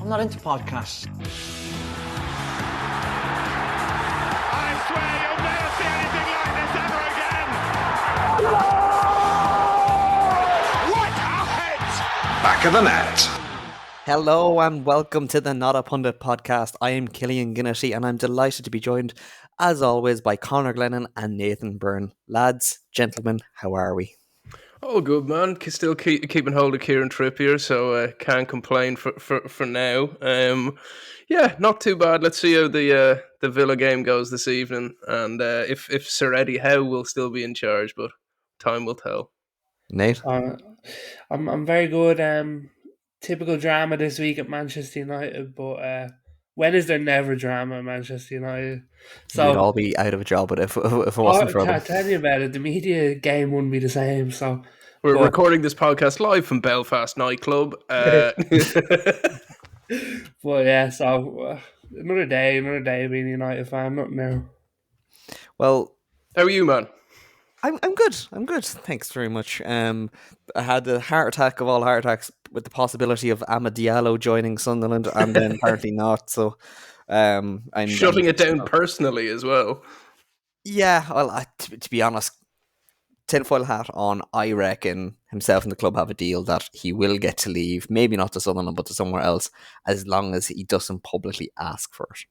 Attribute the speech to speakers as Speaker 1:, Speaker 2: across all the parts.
Speaker 1: I'm not into podcasts.
Speaker 2: I swear you'll never see anything like this ever again! What a hit!
Speaker 3: Back of the net.
Speaker 4: Hello and welcome to the Not a Pundit podcast. I am Killian Ginnity and I'm delighted to be joined, as always, by Conor Glennon and Nathan Byrne. Lads, gentlemen, how are we?
Speaker 5: Oh, good man. Still keeping hold of Kieran Trippier, so can't complain for now. Yeah, not too bad. Let's see how the Villa game goes this evening, and if Sir Eddie Howe will still be in charge, but time will tell.
Speaker 4: Nate?
Speaker 6: I'm very good. Typical drama this week at Manchester United, but when is there never drama at Manchester United? So
Speaker 4: We'd all be out of a job, but if it wasn't for
Speaker 6: I
Speaker 4: them.
Speaker 6: tell you about it, the media game wouldn't be the same. So
Speaker 5: We're
Speaker 6: But-
Speaker 5: recording this podcast live from Belfast nightclub.
Speaker 6: But yeah, so another day being a United fan. Not now.
Speaker 4: Well,
Speaker 5: How are you, man?
Speaker 4: I'm good. I'm good. Thanks very much. I had a heart attack of all heart attacks with the possibility of Amad Diallo joining Sunderland, and then apparently not. So, I'm
Speaker 5: Shutting it down personally as well.
Speaker 4: Yeah, well, to be honest, tinfoil hat on, I reckon himself and the club have a deal that he will get to leave, maybe not to Sunderland, but to somewhere else, as long as he doesn't publicly ask for it.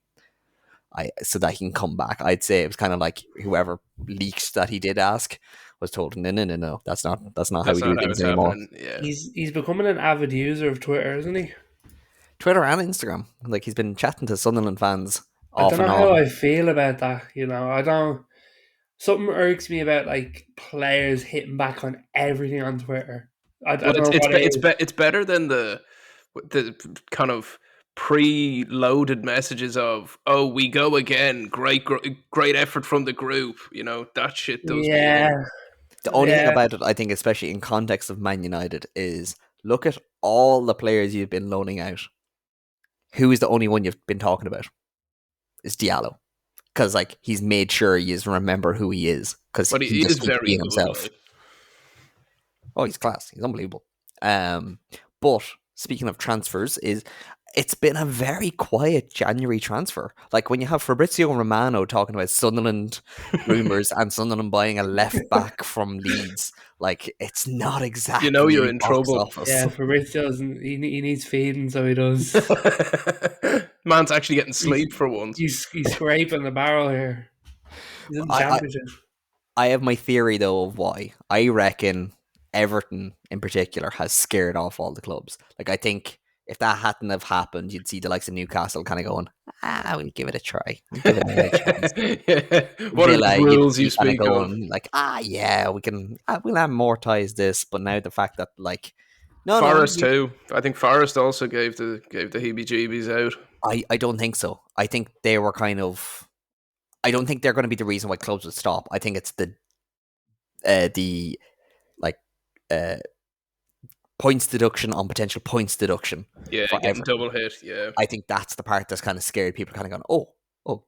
Speaker 4: So that he can come back. I'd say it was kind of like whoever leaked that he did ask was told, no, that's not how we do things anymore.
Speaker 5: Yeah.
Speaker 6: He's becoming an avid user of Twitter, isn't he?
Speaker 4: Twitter and Instagram, like he's been chatting to Sunderland fans
Speaker 6: I
Speaker 4: off
Speaker 6: don't
Speaker 4: and
Speaker 6: know how
Speaker 4: on.
Speaker 6: I feel about that. I don't. Something irks me about like players hitting back on everything on Twitter. I don't know what it is.
Speaker 5: It's better than the kind of pre-loaded messages of we go again, great effort from the group. That shit does me in.
Speaker 4: The only thing about it, I think, especially in context of Man United, is look at all the players you've been loaning out. Who is the only one you've been talking about? It's Diallo. Because he's made sure you remember who he is. Because
Speaker 5: he is very good,
Speaker 4: himself.
Speaker 5: Like.
Speaker 4: Oh, he's class. He's unbelievable. But speaking of transfers, it's been a very quiet January transfer. Like when you have Fabrizio Romano talking about Sunderland rumours and Sunderland buying a left back from Leeds, it's not exactly.
Speaker 5: You're in trouble.
Speaker 4: Office.
Speaker 6: Yeah, Fabrizio he needs feeding, so he does.
Speaker 5: Man's actually getting sleep for once.
Speaker 6: He's scraping the barrel here. He's in the championship.
Speaker 4: I have my theory though of why. I reckon Everton in particular has scared off all the clubs. I think if that hadn't have happened, you'd see the likes of Newcastle kind of going, we'll give it a try. We'll give it another chance.
Speaker 5: Yeah. What are the rules you speak
Speaker 4: going, we'll amortize this. But now the fact that
Speaker 5: Forest too. I think Forest also gave the heebie-jeebies out.
Speaker 4: I don't think so. I think they were I don't think they're going to be the reason why clubs would stop. I think it's the points deduction on potential points deduction.
Speaker 5: Yeah, getting double hit. Yeah,
Speaker 4: I think that's the part that's kind of scared people. Kind of going, oh,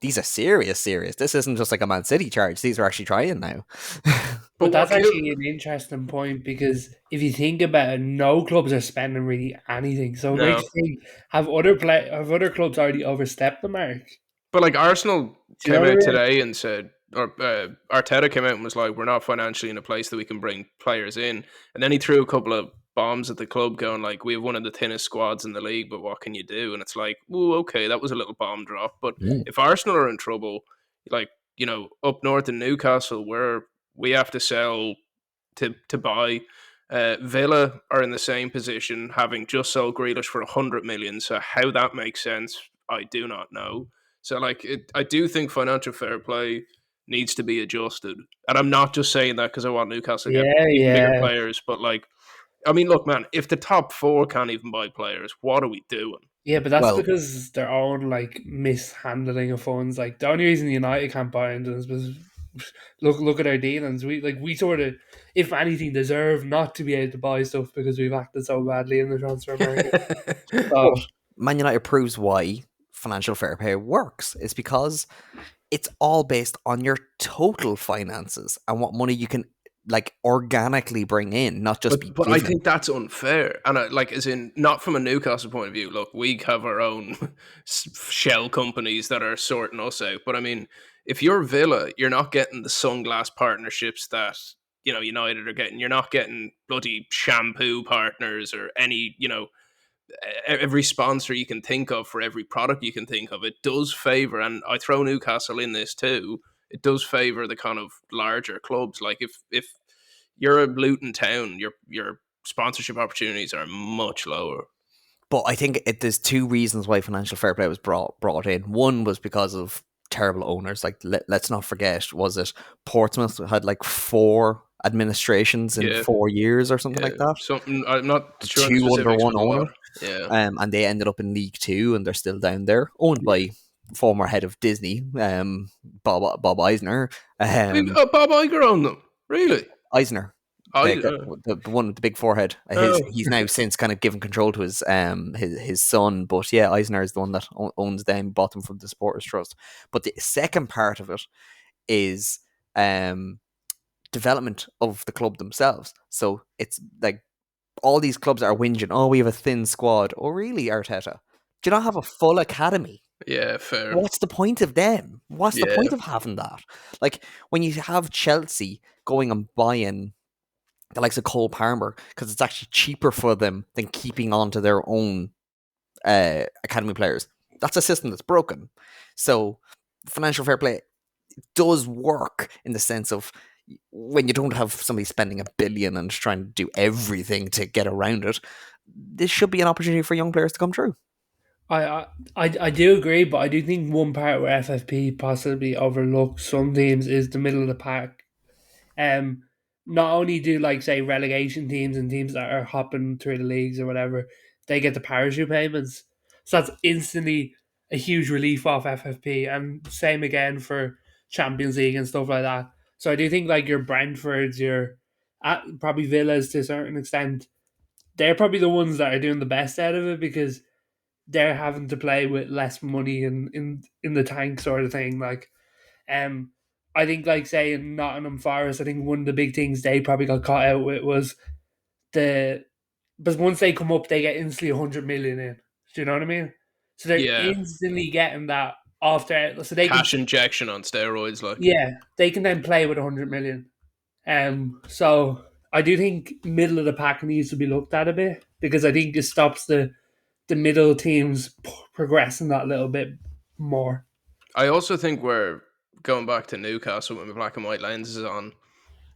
Speaker 4: these are serious. This isn't just like a Man City charge. These are actually trying now.
Speaker 6: But that's actually an interesting point because if you think about it, no clubs are spending really anything. So it makes you think: have other clubs already overstepped the mark?
Speaker 5: But Arsenal came out today and said, or Arteta came out and was like, "We're not financially in a place that we can bring players in." And then he threw a couple of bombs at the club, going we have one of the thinnest squads in the league, but what can you do? And it's oh, okay, that was a little bomb drop. But if Arsenal are in trouble, up north in Newcastle, where we have to sell to buy. Villa are in the same position, having just sold Grealish for 100 million. So how that makes sense, I do not know. So I do think financial fair play needs to be adjusted, and I'm not just saying that because I want Newcastle to get bigger players, but look, man, if the top four can't even buy players, what are we doing?
Speaker 6: Yeah, but that's because their own mishandling of funds. The only reason United can't buy into this was look at our dealings. We sort of, if anything, deserve not to be able to buy stuff because we've acted so badly in the transfer market. So,
Speaker 4: Man United proves why financial fair play works. It's because it's all based on your total finances and what money you can like organically bring in, not just be
Speaker 5: But I
Speaker 4: given.
Speaker 5: think that's unfair, and as in not from a Newcastle point of view. Look, we have our own shell companies that are sorting us out. But I mean, if you're Villa, you're not getting the sunglass partnerships that United are getting. You're not getting bloody shampoo partners or any every sponsor you can think of for every product you can think of. It does favor, and I throw Newcastle in this too. It does favor the kind of larger clubs. Like if you're a Luton Town, your sponsorship opportunities are much lower.
Speaker 4: But I think there's two reasons why financial fair play was brought in. One was because of terrible owners. Like let's not forget, was it Portsmouth had like 4 administrations in
Speaker 5: Yeah,
Speaker 4: 4 years or something like that?
Speaker 5: something I'm not sure on the
Speaker 4: 2 under
Speaker 5: specifics,
Speaker 4: one
Speaker 5: but a
Speaker 4: owner.
Speaker 5: lot. Yeah,
Speaker 4: And they ended up in League Two, and they're still down there, owned by former head of Disney, Bob Eisner.
Speaker 5: Bob Iger owned them. Really?
Speaker 4: Eisner,
Speaker 5: I
Speaker 4: the one with the big forehead. He's now since kind of given control to his son, but yeah, Eisner is the one that owns them, bought them from the Supporters Trust. But the second part of it is development of the club themselves. So it's like all these clubs are whinging, oh, we have a thin squad. Oh, really, Arteta? Do you not have a full academy?
Speaker 5: yeah, fair.
Speaker 4: What's the point of them? What's the
Speaker 5: Yeah.
Speaker 4: point of having that? Like, when you have Chelsea going and buying the likes of Cole Palmer, because it's actually cheaper for them than keeping on to their own academy players. That's a system that's broken. So, financial fair play does work in the sense of when you don't have somebody spending $1 billion and trying to do everything to get around it, this should be an opportunity for young players to come through.
Speaker 6: I do agree, but I do think one part where FFP possibly overlooks some teams is the middle of the pack. Not only do like say relegation teams and teams that are hopping through the leagues or whatever, they get the parachute payments, so that's instantly a huge relief off FFP, and same again for Champions League and stuff like that. So I do think like your Brentfords, your probably Villas to a certain extent, they're probably the ones that are doing the best out of it because they're having to play with less money in the tank sort of thing. Like, I think like say in Nottingham Forest, I think one of the big things they probably got caught out with was because once they come up, they get instantly 100 million in. Do you know what I mean? So they're
Speaker 5: Yeah.
Speaker 6: instantly getting that off their so they
Speaker 5: Cash
Speaker 6: can
Speaker 5: injection on steroids, like.
Speaker 6: yeah they can then play with 100 million. So I do think middle of the pack needs to be looked at a bit because I think it stops the middle teams progressing that little bit more.
Speaker 5: I also think we're going back to Newcastle with my black and white lenses on,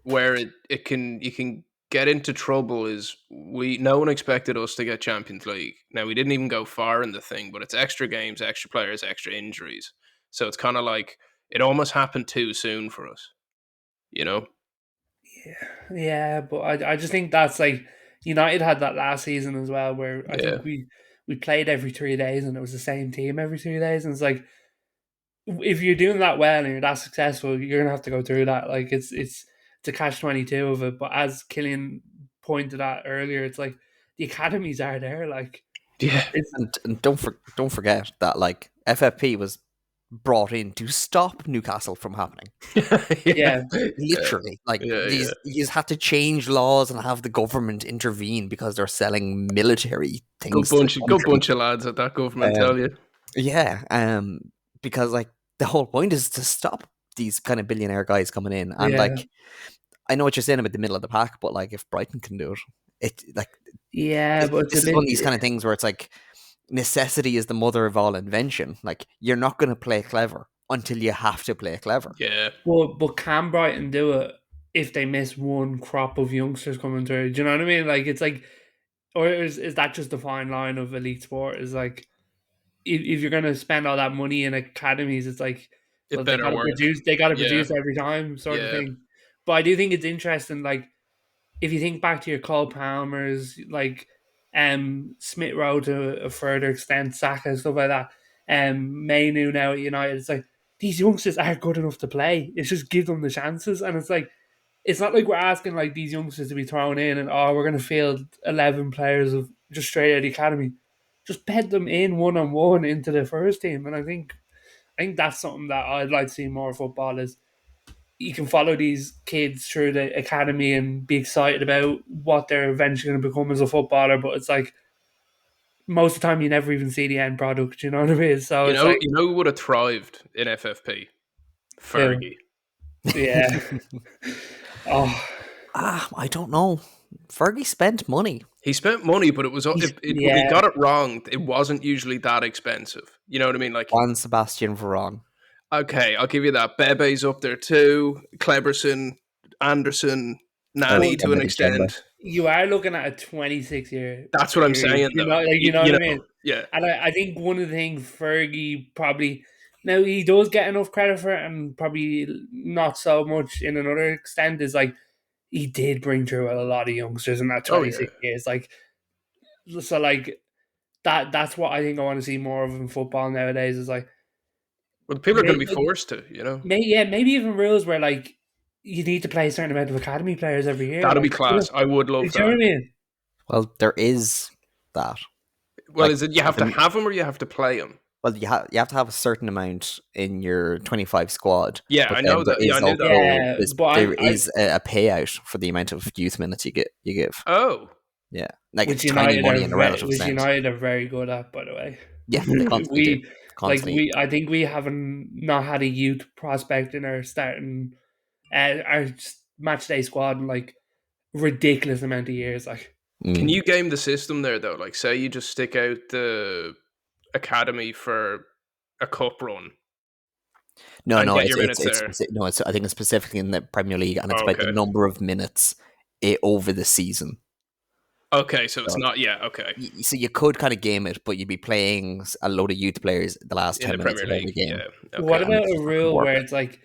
Speaker 5: where it can you can get into trouble is no one expected us to get Champions League. Now we didn't even go far in the thing, but it's extra games, extra players, extra injuries. So it's kind of like it almost happened too soon for us, you know?
Speaker 6: Yeah, but I just think that's like United had that last season as well, where I
Speaker 5: Yeah.
Speaker 6: think we played every 3 days and it was the same team every 3 days, and it's like if you're doing that well and you're that successful, you're gonna have to go through that. Like it's a catch-22 of it. But as Killian pointed out earlier, it's like the academies are there. Like
Speaker 5: Yeah.
Speaker 6: it's
Speaker 4: And don't forget that like FFP was brought in to stop Newcastle from happening.
Speaker 6: yeah.
Speaker 4: Literally, like
Speaker 5: Yeah,
Speaker 4: these, you just had to change laws and have the government intervene because they're selling military things.
Speaker 5: Good bunch of lads at that government, tell you.
Speaker 4: Yeah, because like the whole point is to stop these kind of billionaire guys coming in, and
Speaker 6: Yeah.
Speaker 4: like I know what you're saying about the middle of the pack, but like if Brighton can do it, like
Speaker 6: Yeah, but
Speaker 4: this is one of these kind of things where it's like necessity is the mother of all invention. Like you're not going to play clever until you have to play clever.
Speaker 5: Yeah.
Speaker 6: but can Brighton do it if they miss one crop of youngsters coming through? Do you know what I mean? Like it's like, or is that just the fine line of elite sport? Is like if you're gonna spend all that money in academies, it's like
Speaker 5: It
Speaker 6: well they
Speaker 5: better
Speaker 6: gotta
Speaker 5: work.
Speaker 6: produce, they gotta
Speaker 5: Yeah.
Speaker 6: produce every time sort of
Speaker 5: Yeah.
Speaker 6: thing. But I do think it's interesting, like if you think back to your Cole Palmers, like Smith Rowe to a further extent, Saka, stuff like that, Mainu now at United, it's like these youngsters are good enough to play. It's just give them the chances. And it's like it's not like we're asking like these youngsters to be thrown in and we're gonna field 11 players of just straight out of the academy. Just bed them in one-on-one into the first team. And I think that's something that I'd like to see more football is you can follow these kids through the academy and be excited about what they're eventually going to become as a footballer, but it's like most of the time you never even see the end product. You know what I mean? So it's like,
Speaker 5: who would have thrived in FFP?
Speaker 6: yeah,
Speaker 5: Fergie.
Speaker 6: yeah. Oh,
Speaker 4: I don't know. Fergie spent money.
Speaker 5: He spent money, but it was if he
Speaker 6: yeah.
Speaker 5: got it wrong, it wasn't usually that expensive. You know what I mean? Like,
Speaker 4: Juan Sebastian Veron.
Speaker 5: okay, I'll give you that. Bebe's up there too. Cleberson, Anderson, Nani to an extent.
Speaker 6: You are looking at a 26-year.
Speaker 5: That's what I'm saying,
Speaker 6: You
Speaker 5: though.
Speaker 6: know, like, you know what I mean?
Speaker 5: Yeah.
Speaker 6: And I think one of the things Fergie probably now he does get enough credit for it, and probably not so much in another extent is like he did bring through a lot of youngsters in that
Speaker 5: Oh, yeah.
Speaker 6: 26 years. Like, so like that's what I think I want to see more of in football nowadays. Is like,
Speaker 5: Well, people are going to be
Speaker 6: like,
Speaker 5: forced to, you know.
Speaker 6: maybe even rules where like you need to play a certain amount of academy players every year.
Speaker 5: That'd
Speaker 6: like,
Speaker 5: be class. I would love
Speaker 6: do you know what I
Speaker 5: that.
Speaker 6: mean?
Speaker 4: Well, there is that.
Speaker 5: Well,
Speaker 4: Like,
Speaker 5: is it you have to have them or you have to play them?
Speaker 4: Well, you have to have a certain amount in your 25 squad.
Speaker 5: Yeah,
Speaker 4: but
Speaker 5: I
Speaker 4: then
Speaker 5: know that.
Speaker 4: there
Speaker 5: Yeah,
Speaker 4: is
Speaker 5: I knew
Speaker 4: also-
Speaker 5: that.
Speaker 6: Yeah, but
Speaker 4: there is a payout for the amount of youth minutes you give.
Speaker 5: Oh,
Speaker 4: Yeah, like
Speaker 6: which
Speaker 4: it's tiny
Speaker 6: United
Speaker 4: money in a relative
Speaker 6: which
Speaker 4: sense.
Speaker 6: United are very good at, by the way.
Speaker 4: Yeah, they constantly do. Constantly.
Speaker 6: I think we haven't not had a youth prospect in our starting our match day squad in like ridiculous amount of years. Like,
Speaker 5: can you game the system there though? Like, say you just stick out the academy for a cup run.
Speaker 4: No,
Speaker 5: and
Speaker 4: no,
Speaker 5: get
Speaker 4: it's
Speaker 5: your minutes there.
Speaker 4: I think it's specifically in the Premier League, and it's about the
Speaker 5: Okay.
Speaker 4: number of minutes over the season.
Speaker 5: Okay, so it's not. Yeah, okay.
Speaker 4: So you could kind of game it, but you'd be playing a load of youth players the last
Speaker 5: In
Speaker 4: 10
Speaker 5: the
Speaker 4: minutes
Speaker 5: Premier
Speaker 4: of every
Speaker 5: League,
Speaker 4: game.
Speaker 5: yeah. Okay.
Speaker 6: what about
Speaker 4: it's
Speaker 6: a
Speaker 4: fucking
Speaker 6: rule
Speaker 4: work.
Speaker 6: where it's like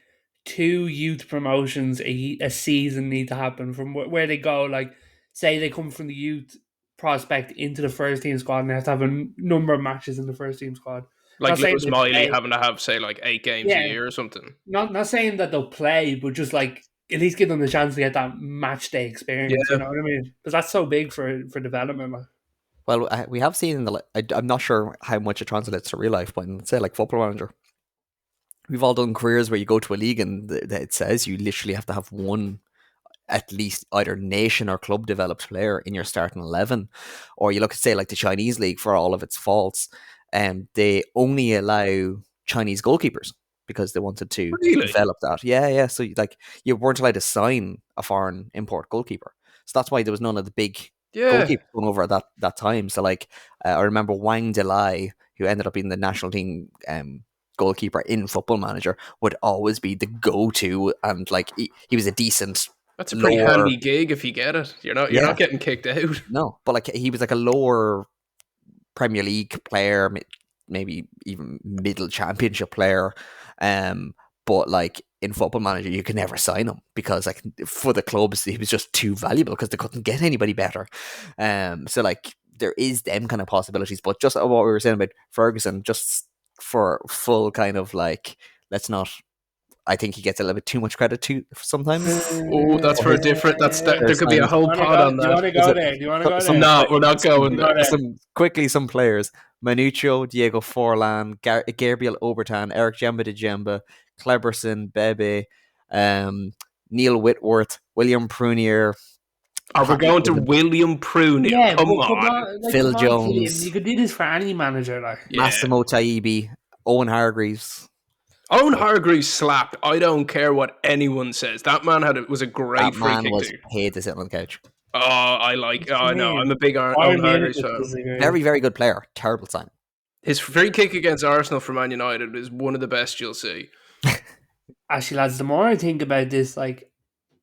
Speaker 6: 2 youth promotions a season need to happen from where they go? Like, say they come from the youth prospect into the first team squad, and they have to have a number of matches in the first team squad.
Speaker 5: Like
Speaker 6: Not saying
Speaker 5: Lewis
Speaker 6: they
Speaker 5: Miley
Speaker 6: play.
Speaker 5: having to have, say, like 8 games
Speaker 6: Yeah.
Speaker 5: a year or something.
Speaker 6: Not saying that they'll play, but just like at least give them the chance to get that match day experience.
Speaker 5: Yeah.
Speaker 6: You know what I mean? Because that's so big for development. Like.
Speaker 4: Well, we have seen in I'm not sure how much it translates to real life, but in, say, like Football Manager, we've all done careers where you go to a league and it says you literally have to have one, at least either nation or club developed player in your starting 11. Or you look at, say, like the Chinese league, for all of its faults, and they only allow Chinese goalkeepers because they wanted to
Speaker 5: Really?
Speaker 4: develop that. Yeah. So you weren't allowed to sign a foreign import goalkeeper. So that's why there was none of the big
Speaker 5: Yeah.
Speaker 4: goalkeepers going over at that time. So like I remember Wang Delai, who ended up being the national team goalkeeper in Football Manager, would always be the go-to, and like he was a decent.
Speaker 5: That's a pretty
Speaker 4: lower,
Speaker 5: handy gig if you get it. You're not getting kicked out.
Speaker 4: No, but like he was like a lower Premier League player, maybe even middle Championship player. But like in Football Manager, you could never sign him because like for the clubs, he was just too valuable because they couldn't get anybody better. So like there is them kind of possibilities, but just what we were saying about Ferguson, just for full kind of like, let's not. I think he gets a little bit too much credit too sometimes.
Speaker 5: Oh, that's for a different. There could be a whole pod on
Speaker 6: Do you want to
Speaker 5: that.
Speaker 6: go there? Do you want to go there?
Speaker 5: No, we're not going there.
Speaker 4: Some players: Manuccio, Diego Forlan, Gabriel Obertan, Eric Jemba de Jemba, Cleberson, Bebe, Neil Whitworth, William Prunier.
Speaker 5: Are we going to William Prunier?
Speaker 6: Yeah,
Speaker 5: come on.
Speaker 6: like,
Speaker 4: Phil
Speaker 6: come on,
Speaker 4: Jones.
Speaker 6: Killian. You could do this for any manager, like.
Speaker 5: Yeah.
Speaker 4: Massimo Taibi, Owen Hargreaves.
Speaker 5: Owen Hargreaves slapped. I don't care what anyone says. That man was a great
Speaker 4: That
Speaker 5: free
Speaker 4: man
Speaker 5: kick.
Speaker 4: was paid to sit on the couch.
Speaker 5: Oh, I like. Oh no, I'm a big Owen Hargreaves fan.
Speaker 4: Very, very good player. Terrible sign.
Speaker 5: His free kick against Arsenal for Man United is one of the best you'll see.
Speaker 6: Actually, lads, the more I think about this, like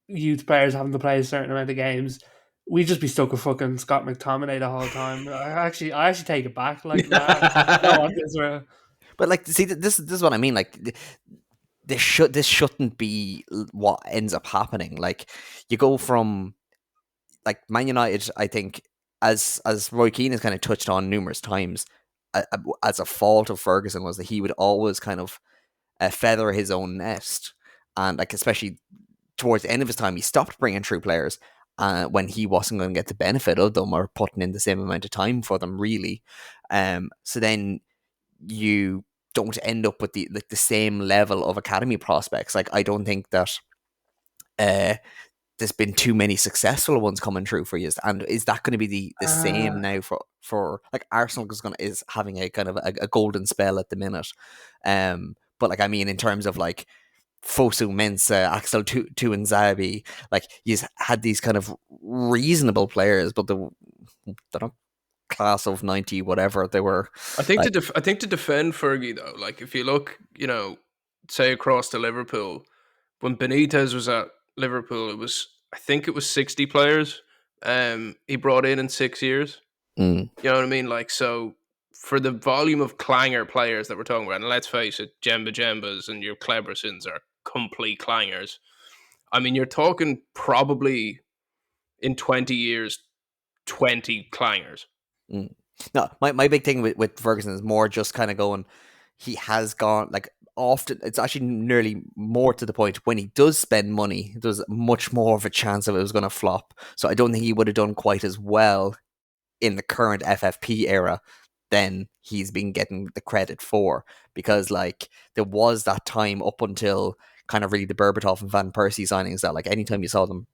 Speaker 6: youth players having to play a certain amount of games, we'd just be stuck with fucking Scott McTominay the whole time. I actually take it back. Like, I don't want this.
Speaker 4: But like, see, this is what I mean. Like, this shouldn't be what ends up happening. Like, you go from like Man United. I think as Roy Keane has kind of touched on numerous times, as a fault of Ferguson was that he would always kind of feather his own nest, and like especially towards the end of his time, he stopped bringing through players when he wasn't going to get the benefit of them or putting in the same amount of time for them, really. So then you don't end up with the same level of academy prospects. Like, I don't think that there's been too many successful ones coming through for you, and is that going to be the same now for like Arsenal is having a kind of a golden spell at the minute, but like I mean in terms of like Fosu Mensah, Axel Tuanzebe, like he's had these kind of reasonable players, but they're not class of 90 whatever they were.
Speaker 5: I think I think to defend Fergie though, like if you look, say across to Liverpool, when Benitez was at Liverpool, I think it was 60 players. He brought in 6 years. You know what I mean? Like, so for the volume of clanger players that we're talking about, and let's face it, Jembas and your Clebersons are complete clangers. I mean, you're talking probably in 20 years, 20 clangers.
Speaker 4: No, my big thing with Ferguson is more just kind of going, he has gone, like, often, it's actually nearly more to the point, when he does spend money, there's much more of a chance of it was going to flop. So I don't think he would have done quite as well in the current FFP era than he's been getting the credit for, because like there was that time up until kind of really the Berbatov and Van Persie signings that like anytime you saw them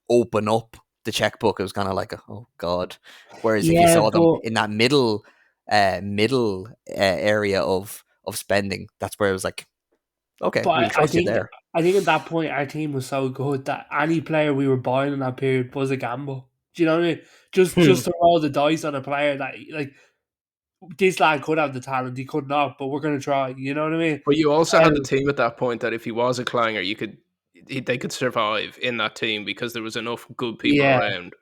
Speaker 4: open up the checkbook, it was kind of like, oh god. Whereas if you saw them in that middle area of spending, that's where it was like, okay, we'll trust you there.
Speaker 6: I think at that point our team was so good that any player we were buying in that period was a gamble. Do you know what I mean? Just to roll the dice on a player that like this lad could have the talent, he could not, but we're going to try. You know what I mean?
Speaker 5: But you also had the team at that point that if he was a clanger, they could survive in that team because there was enough good people around.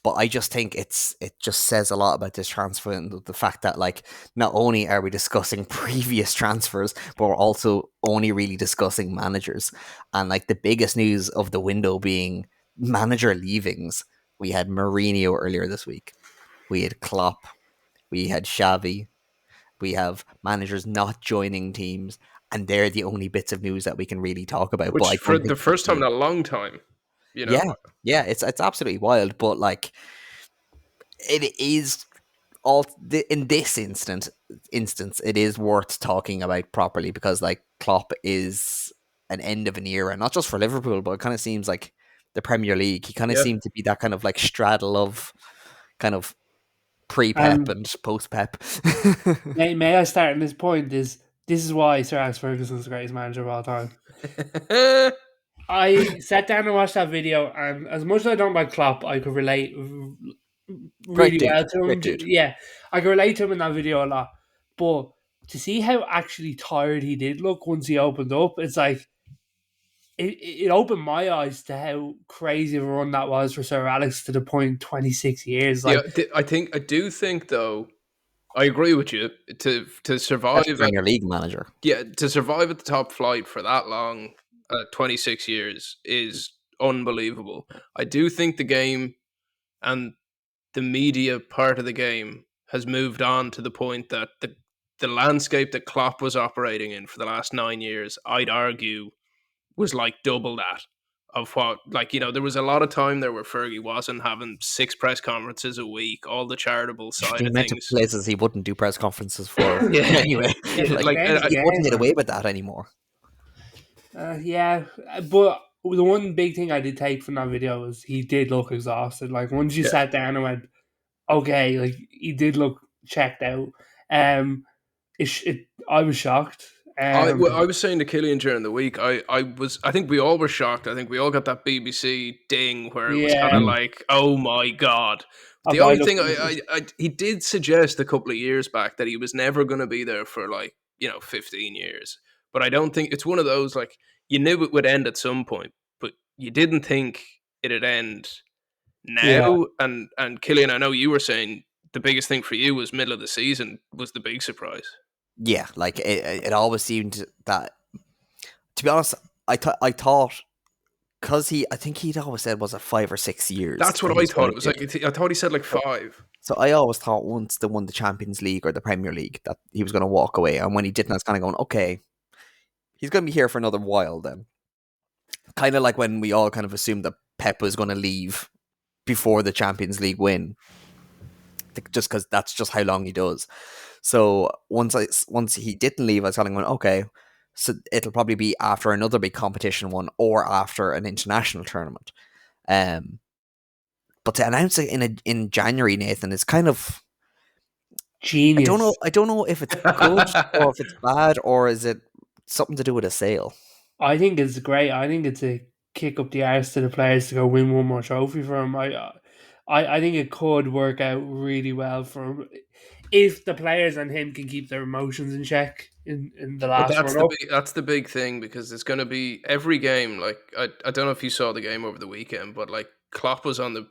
Speaker 4: But I just think it just says a lot about this transfer and the fact that like not only are we discussing previous transfers, but we're also only really discussing managers. And like the biggest news of the window being manager leavings. We had Mourinho earlier this week. We had Klopp. We had Xavi. We have managers not joining teams, and they're the only bits of neuse that we can really talk about.
Speaker 5: Which for the first time in a long time.
Speaker 4: Yeah, it's absolutely wild, but like it is all in this instance it is worth talking about properly, because like Klopp is an end of an era, not just for Liverpool, but it kind of seems like the Premier League. He kind of seemed to be that kind of like straddle of kind of pre-Pep and post-Pep.
Speaker 6: May I start on this point? This is why Sir Alex Ferguson is the greatest manager of all time. I sat down and watched that video, and as much as I don't like Klopp, I could relate really well to him. Yeah, I could relate to him in that video a lot. But to see how actually tired he did look once he opened up, it's like it opened my eyes to how crazy of a run that was for Sir Alex, to the point 26 years. Like,
Speaker 5: yeah, I do think though, I agree with you, to survive
Speaker 4: as Premier League manager.
Speaker 5: Yeah, to survive at the top flight for that long, 26 years is unbelievable. I do think the game and the media part of the game has moved on to the point that the landscape that Klopp was operating in for the last 9 years, I'd argue, was like double that of what, like, there was a lot of time there where Fergie wasn't having 6 press conferences a week, all the charitable side of things.
Speaker 4: Places he wouldn't do press conferences for. Anyway, he wouldn't get away with that anymore.
Speaker 6: Yeah, but the one big thing I did take from that video was he did look exhausted. Like once you sat down and went, okay, like he did look checked out. I was shocked.
Speaker 5: I was saying to Killian during the week, I think we all were shocked. I think we all got that BBC ding where it was kind of like, oh my god. The only thing he did suggest a couple of years back that he was never going to be there for 15 years. But I don't think it's one of those, like, you knew it would end at some point, but you didn't think it'd end now. Yeah. And Killian, I know you were saying the biggest thing for you was middle of the season was the big surprise.
Speaker 4: Yeah, like it always seemed that, to be honest, I thought, because I think he'd always said, was it 5 or 6 years?
Speaker 5: That's what I thought. It was like, I thought he said like 5.
Speaker 4: So I always thought once they won the Champions League or the Premier League that he was going to walk away. And when he didn't, I was kind of going, okay, he's going to be here for another while then. Kind of like when we all kind of assumed that Pep was going to leave before the Champions League win, just because that's just how long he does. So once he didn't leave, I was kind of going, okay, So it'll probably be after another big competition one or after an international tournament. But to announce it in January, Nathan, is kind of
Speaker 6: Genius.
Speaker 4: I don't know if it's good or if it's bad, or is it something to do with a sale?
Speaker 6: I think it's great. I think it's a kick up the arse to the players to go win one more trophy for him. I think it could work out really well for him if the players and him can keep their emotions in check in the
Speaker 5: But
Speaker 6: last run up.
Speaker 5: that's the big thing, because it's going to be every game. Like I don't know if you saw the game over the weekend, but like Klopp was on the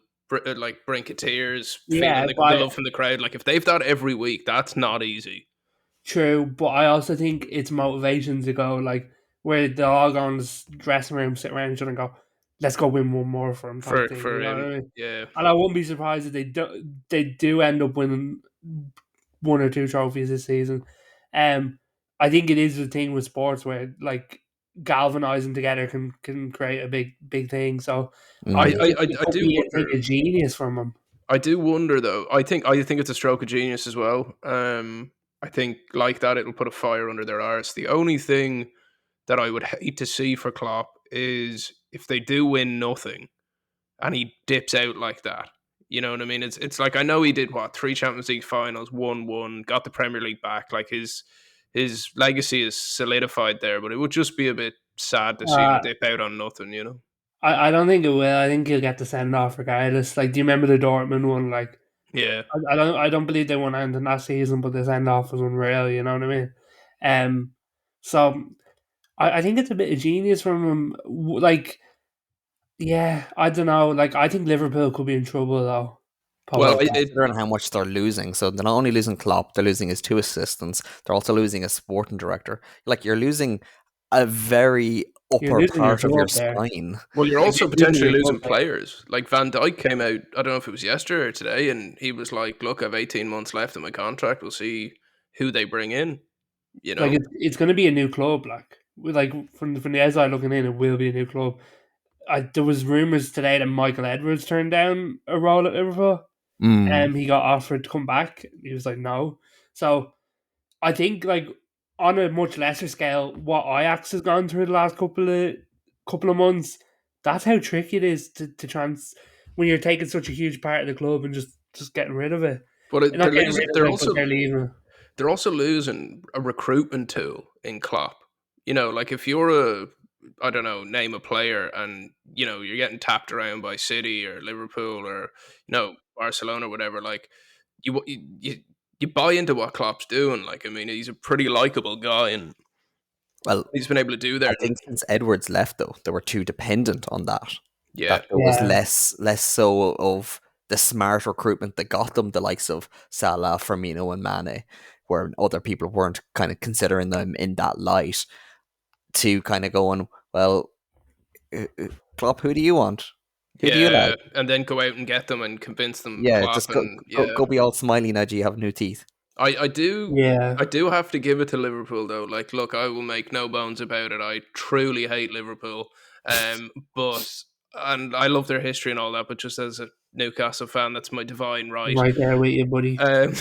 Speaker 5: like brink of tears,
Speaker 6: Yeah,
Speaker 5: feeling the
Speaker 6: but
Speaker 5: love from the crowd. Like if they've that every week, that's not easy.
Speaker 6: true. But I also think it's motivation to go like where they all go in the dressing room, sit around each other and go, "Let's go win one more for him," type thing.
Speaker 5: For
Speaker 6: You know what
Speaker 5: him.
Speaker 6: I mean?
Speaker 5: Yeah.
Speaker 6: And I wouldn't be surprised if they do end up winning one or two trophies this season. I think it is the thing with sports where like galvanizing together can create a big thing. So I
Speaker 4: Mm.
Speaker 6: think it
Speaker 5: I
Speaker 6: could
Speaker 5: do
Speaker 6: be a thing
Speaker 5: wonder.
Speaker 6: of genius from him.
Speaker 5: I do wonder though. I think it's a stroke of genius as well. I think like that it'll put a fire under their arse. The only thing that I would hate to see for Klopp is if they do win nothing and he dips out like that. You know what I mean? It's like, I know he did what, 3 Champions League finals, won one, got the Premier League back. Like his legacy is solidified there, but it would just be a bit sad to see him
Speaker 6: Uh,
Speaker 5: dip out on nothing. You know?
Speaker 6: I don't think it will. I think he'll get the send off regardless. Like, do you remember the Dortmund one? Like,
Speaker 5: Yeah.
Speaker 6: I don't believe they won anything that season, but the send off was unreal. You know what I mean? So I think it's a bit of genius from him. Like, yeah, I don't know. Like, I think Liverpool could be in trouble though.
Speaker 5: Well,
Speaker 6: Post
Speaker 4: Well,
Speaker 6: that.
Speaker 4: considering how much they're losing, so they're not only losing Klopp, they're losing his two assistants. They're also losing a sporting director. Like you're losing a very
Speaker 6: You're
Speaker 4: upper
Speaker 6: losing your
Speaker 4: part of your
Speaker 6: club there.
Speaker 4: spine.
Speaker 5: well, you're
Speaker 6: Like,
Speaker 5: also
Speaker 6: you're losing
Speaker 5: potentially
Speaker 6: your club
Speaker 5: losing
Speaker 6: there.
Speaker 5: players. Like Van Dijk came out. I don't know if it was yesterday or today, and he was like, "Look, I've 18 months left in my contract. We'll see who they bring in." You
Speaker 6: Like,
Speaker 5: know?
Speaker 6: it's going to be a new club. Like from the outside looking in, it will be a new club. There was rumors today that Michael Edwards turned down a role at Liverpool.
Speaker 4: Mm.
Speaker 6: He got offered to come back. He was like, no. So I think like on a much lesser scale, what Ajax has gone through the last couple of months, that's how tricky it is to trans when you're taking such a huge part of the club and just getting rid of it.
Speaker 5: But
Speaker 6: Not
Speaker 5: they're
Speaker 6: getting
Speaker 5: losing.
Speaker 6: rid of it, but they're leaving.
Speaker 5: They're also losing a recruitment tool in Klopp. You know, like if you're I don't know, name a player, and you know you're getting tapped around by City or Liverpool or Barcelona or whatever. Like you buy into what Klopp's doing. Like I mean, he's a pretty likable guy, and
Speaker 4: Well,
Speaker 5: he's been able to do
Speaker 4: I
Speaker 5: there.
Speaker 4: think since Edwards left, though, they were too dependent on that.
Speaker 5: Yeah,
Speaker 4: That there was
Speaker 6: Yeah.
Speaker 4: less so of the smart recruitment that got them the likes of Salah, Firmino, and Mane, where other people weren't kind of considering them in that light. To kind of going, well, Klopp, who do you want? Who do you like?
Speaker 5: yeah, and then go out and get them and convince them
Speaker 4: Yeah,
Speaker 5: Klopp,
Speaker 4: just go
Speaker 5: and yeah.
Speaker 4: go be all smiley now. Do you have new teeth?
Speaker 5: I do
Speaker 6: Yeah.
Speaker 5: I do have to give it to Liverpool though. Like, look, I will make no bones about it. I truly hate Liverpool, but and I love their history and all that. But just as a Newcastle fan, that's my divine right.
Speaker 6: Right there with you, buddy.
Speaker 5: Um,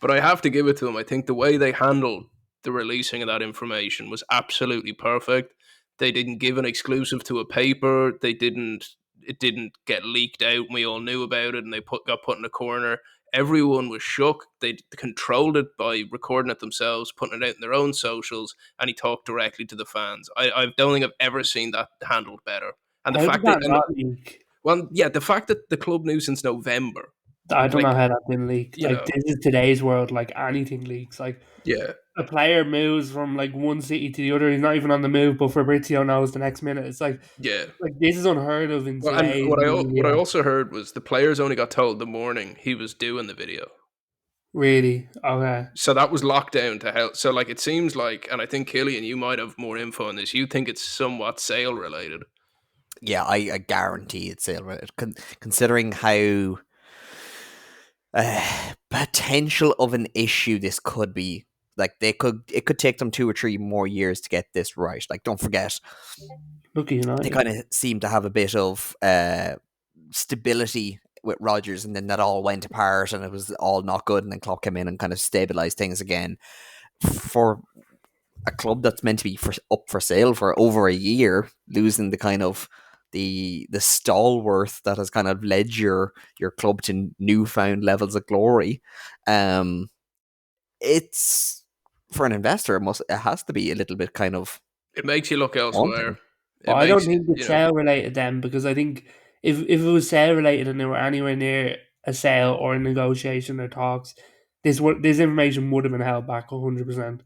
Speaker 5: but I have to give it to them. I think the way they handled the releasing of that information was absolutely perfect. They didn't give an exclusive to a paper. They didn't. It didn't get leaked out. And we all knew about it, and they got put in a corner. Everyone was shook. They controlled it by recording it themselves, putting it out in their own socials, and he talked directly to the fans. I don't think I've ever seen that handled better. And the
Speaker 6: How did
Speaker 5: fact that,
Speaker 6: that not leak?
Speaker 5: well, yeah, the fact that the club knew since November,
Speaker 6: I don't know
Speaker 5: like,
Speaker 6: how that didn't leak.
Speaker 5: you
Speaker 6: Like,
Speaker 5: know,
Speaker 6: this is today's world. Like, anything leaks. Like,
Speaker 5: yeah,
Speaker 6: a player moves from like one city to the other. He's not even on the move, but Fabrizio knows the next minute. It's
Speaker 5: yeah.
Speaker 6: like this is unheard of in
Speaker 5: Well, and
Speaker 6: today's
Speaker 5: what I
Speaker 6: media.
Speaker 5: also heard was the players only got told the morning he was doing the video,
Speaker 6: Really? Okay.
Speaker 5: so that was locked down to hell. So like it seems like, and I think Killian, you might have more info on this. You think it's somewhat sale related?
Speaker 4: Yeah, I guarantee it's sale related. Considering how potential of an issue this could be. Like it could take them 2 or 3 more years to get this right. Like don't forget,
Speaker 6: Lucky
Speaker 4: they
Speaker 6: United.
Speaker 4: kind of seem to have a bit of stability with Rodgers, and then that all went apart, and it was all not good. And then Klopp came in and kind of stabilized things again. For a club that's meant to be up for sale for over a year, losing the kind of the stalwart that has kind of led your club to newfound levels of glory. It's for an investor, it has to be a little bit kind of
Speaker 5: It makes you look elsewhere.
Speaker 4: daunting.
Speaker 6: But
Speaker 5: It
Speaker 6: I don't
Speaker 5: makes
Speaker 6: think it's sale related then, because I think if it was sale related and they were anywhere near a sale or a negotiation or talks, this information would have been held back 100%.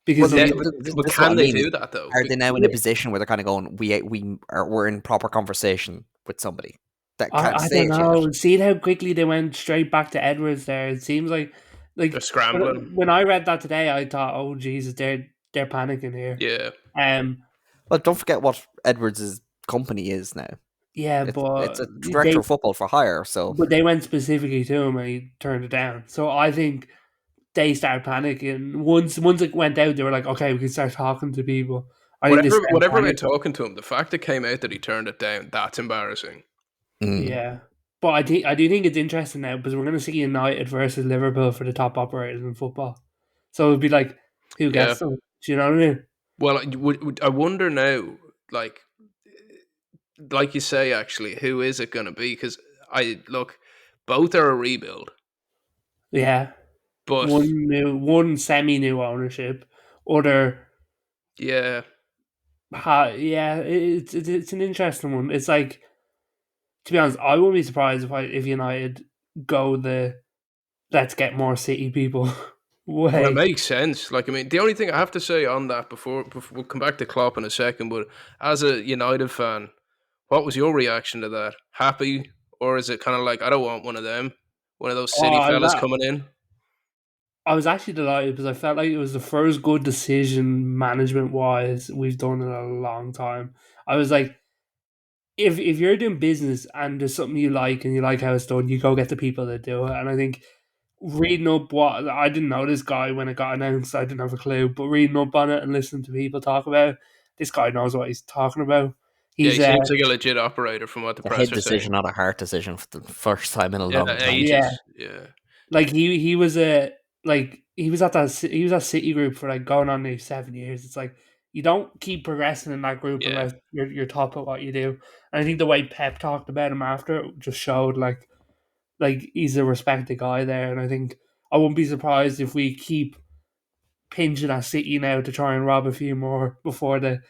Speaker 6: Because
Speaker 5: Yeah,
Speaker 6: if you,
Speaker 5: but
Speaker 4: That's what
Speaker 5: can
Speaker 4: I
Speaker 5: they
Speaker 4: mean.
Speaker 5: do that though?
Speaker 4: Are they now in a position where they're kind of going, we're in proper conversation with somebody that can't
Speaker 6: I
Speaker 4: say
Speaker 6: don't
Speaker 4: it
Speaker 6: know.
Speaker 4: yet?
Speaker 6: See how quickly they went straight back to Edwards there. It seems like
Speaker 5: They're scrambling.
Speaker 6: when I read that today, I thought, oh Jesus, they're panicking here.
Speaker 5: Yeah.
Speaker 4: Well, don't forget what Edwards' company is now.
Speaker 6: Yeah,
Speaker 4: It's
Speaker 6: but
Speaker 4: a director of football for hire. So
Speaker 6: they went specifically to him and he turned it down. So I think they started panicking. Once it went out, they were like, okay, we can start talking to people. I think they started
Speaker 5: Whatever about
Speaker 6: panicking.
Speaker 5: talking to him, the fact it came out that he turned it down, that's embarrassing.
Speaker 6: Yeah. But I do think it's interesting now because we're going to see United versus Liverpool for the top operators in football. So it'd be like, who
Speaker 5: Yeah.
Speaker 6: gets them? Do you know what I mean?
Speaker 5: Well, I wonder now, like you say, actually, who is it going to be? Because both are a rebuild,
Speaker 6: Yeah.
Speaker 5: but
Speaker 6: One semi-new ownership. Other,
Speaker 5: yeah,
Speaker 6: it's an interesting one. It's like, to be honest, I wouldn't be surprised if United go the let's get more City people way.
Speaker 5: well, it makes sense. Like, I mean, the only thing I have to say on that before we'll come back to Klopp in a second, but as a United fan, what was your reaction to that? Happy, or is it kind of like I don't want one of them, one of those City fellas coming in?
Speaker 6: I was actually delighted because I felt like it was the first good decision management wise we've done in a long time. I was like, if you're doing business and there's something you like and you like how it's done, you go get the people that do it. And I think reading up what I didn't know this guy when it got announced, I didn't have a clue, but reading up on it and listening to people talk about it, this guy knows what he's talking about.
Speaker 5: He seems like a legit operator from what the
Speaker 4: a
Speaker 5: press
Speaker 4: head
Speaker 5: are
Speaker 4: decision,
Speaker 5: saying.
Speaker 4: not a heart decision for the first time in a long time.
Speaker 5: Ages. Yeah.
Speaker 6: Like he was at City Group for like going on now 7 years. It's like you don't keep progressing in that group unless you're top at what you do. And I think the way Pep talked about him after it just showed like he's a respected guy there. And I think I wouldn't be surprised if we keep pinching at City now to try and rob a few more before the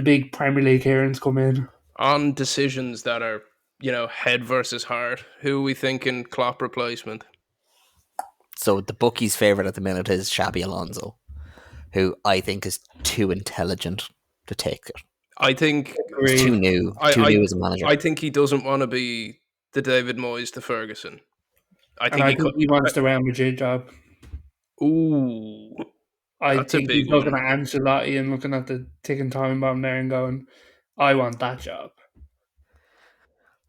Speaker 6: big Premier League hearings come in.
Speaker 5: On decisions that are, head versus heart, who are we thinking Klopp replacement?
Speaker 4: So the bookies' favourite at the minute is Xabi Alonso, who I think is too intelligent to take it.
Speaker 5: I think
Speaker 4: he's too new. New as a manager.
Speaker 5: I think he doesn't want to be the David Moyes to Ferguson.
Speaker 6: I think he wants the Real Madrid job.
Speaker 5: Ooh,
Speaker 6: I think he's looking at Ancelotti and looking at the ticking time bomb there and going, I want that job.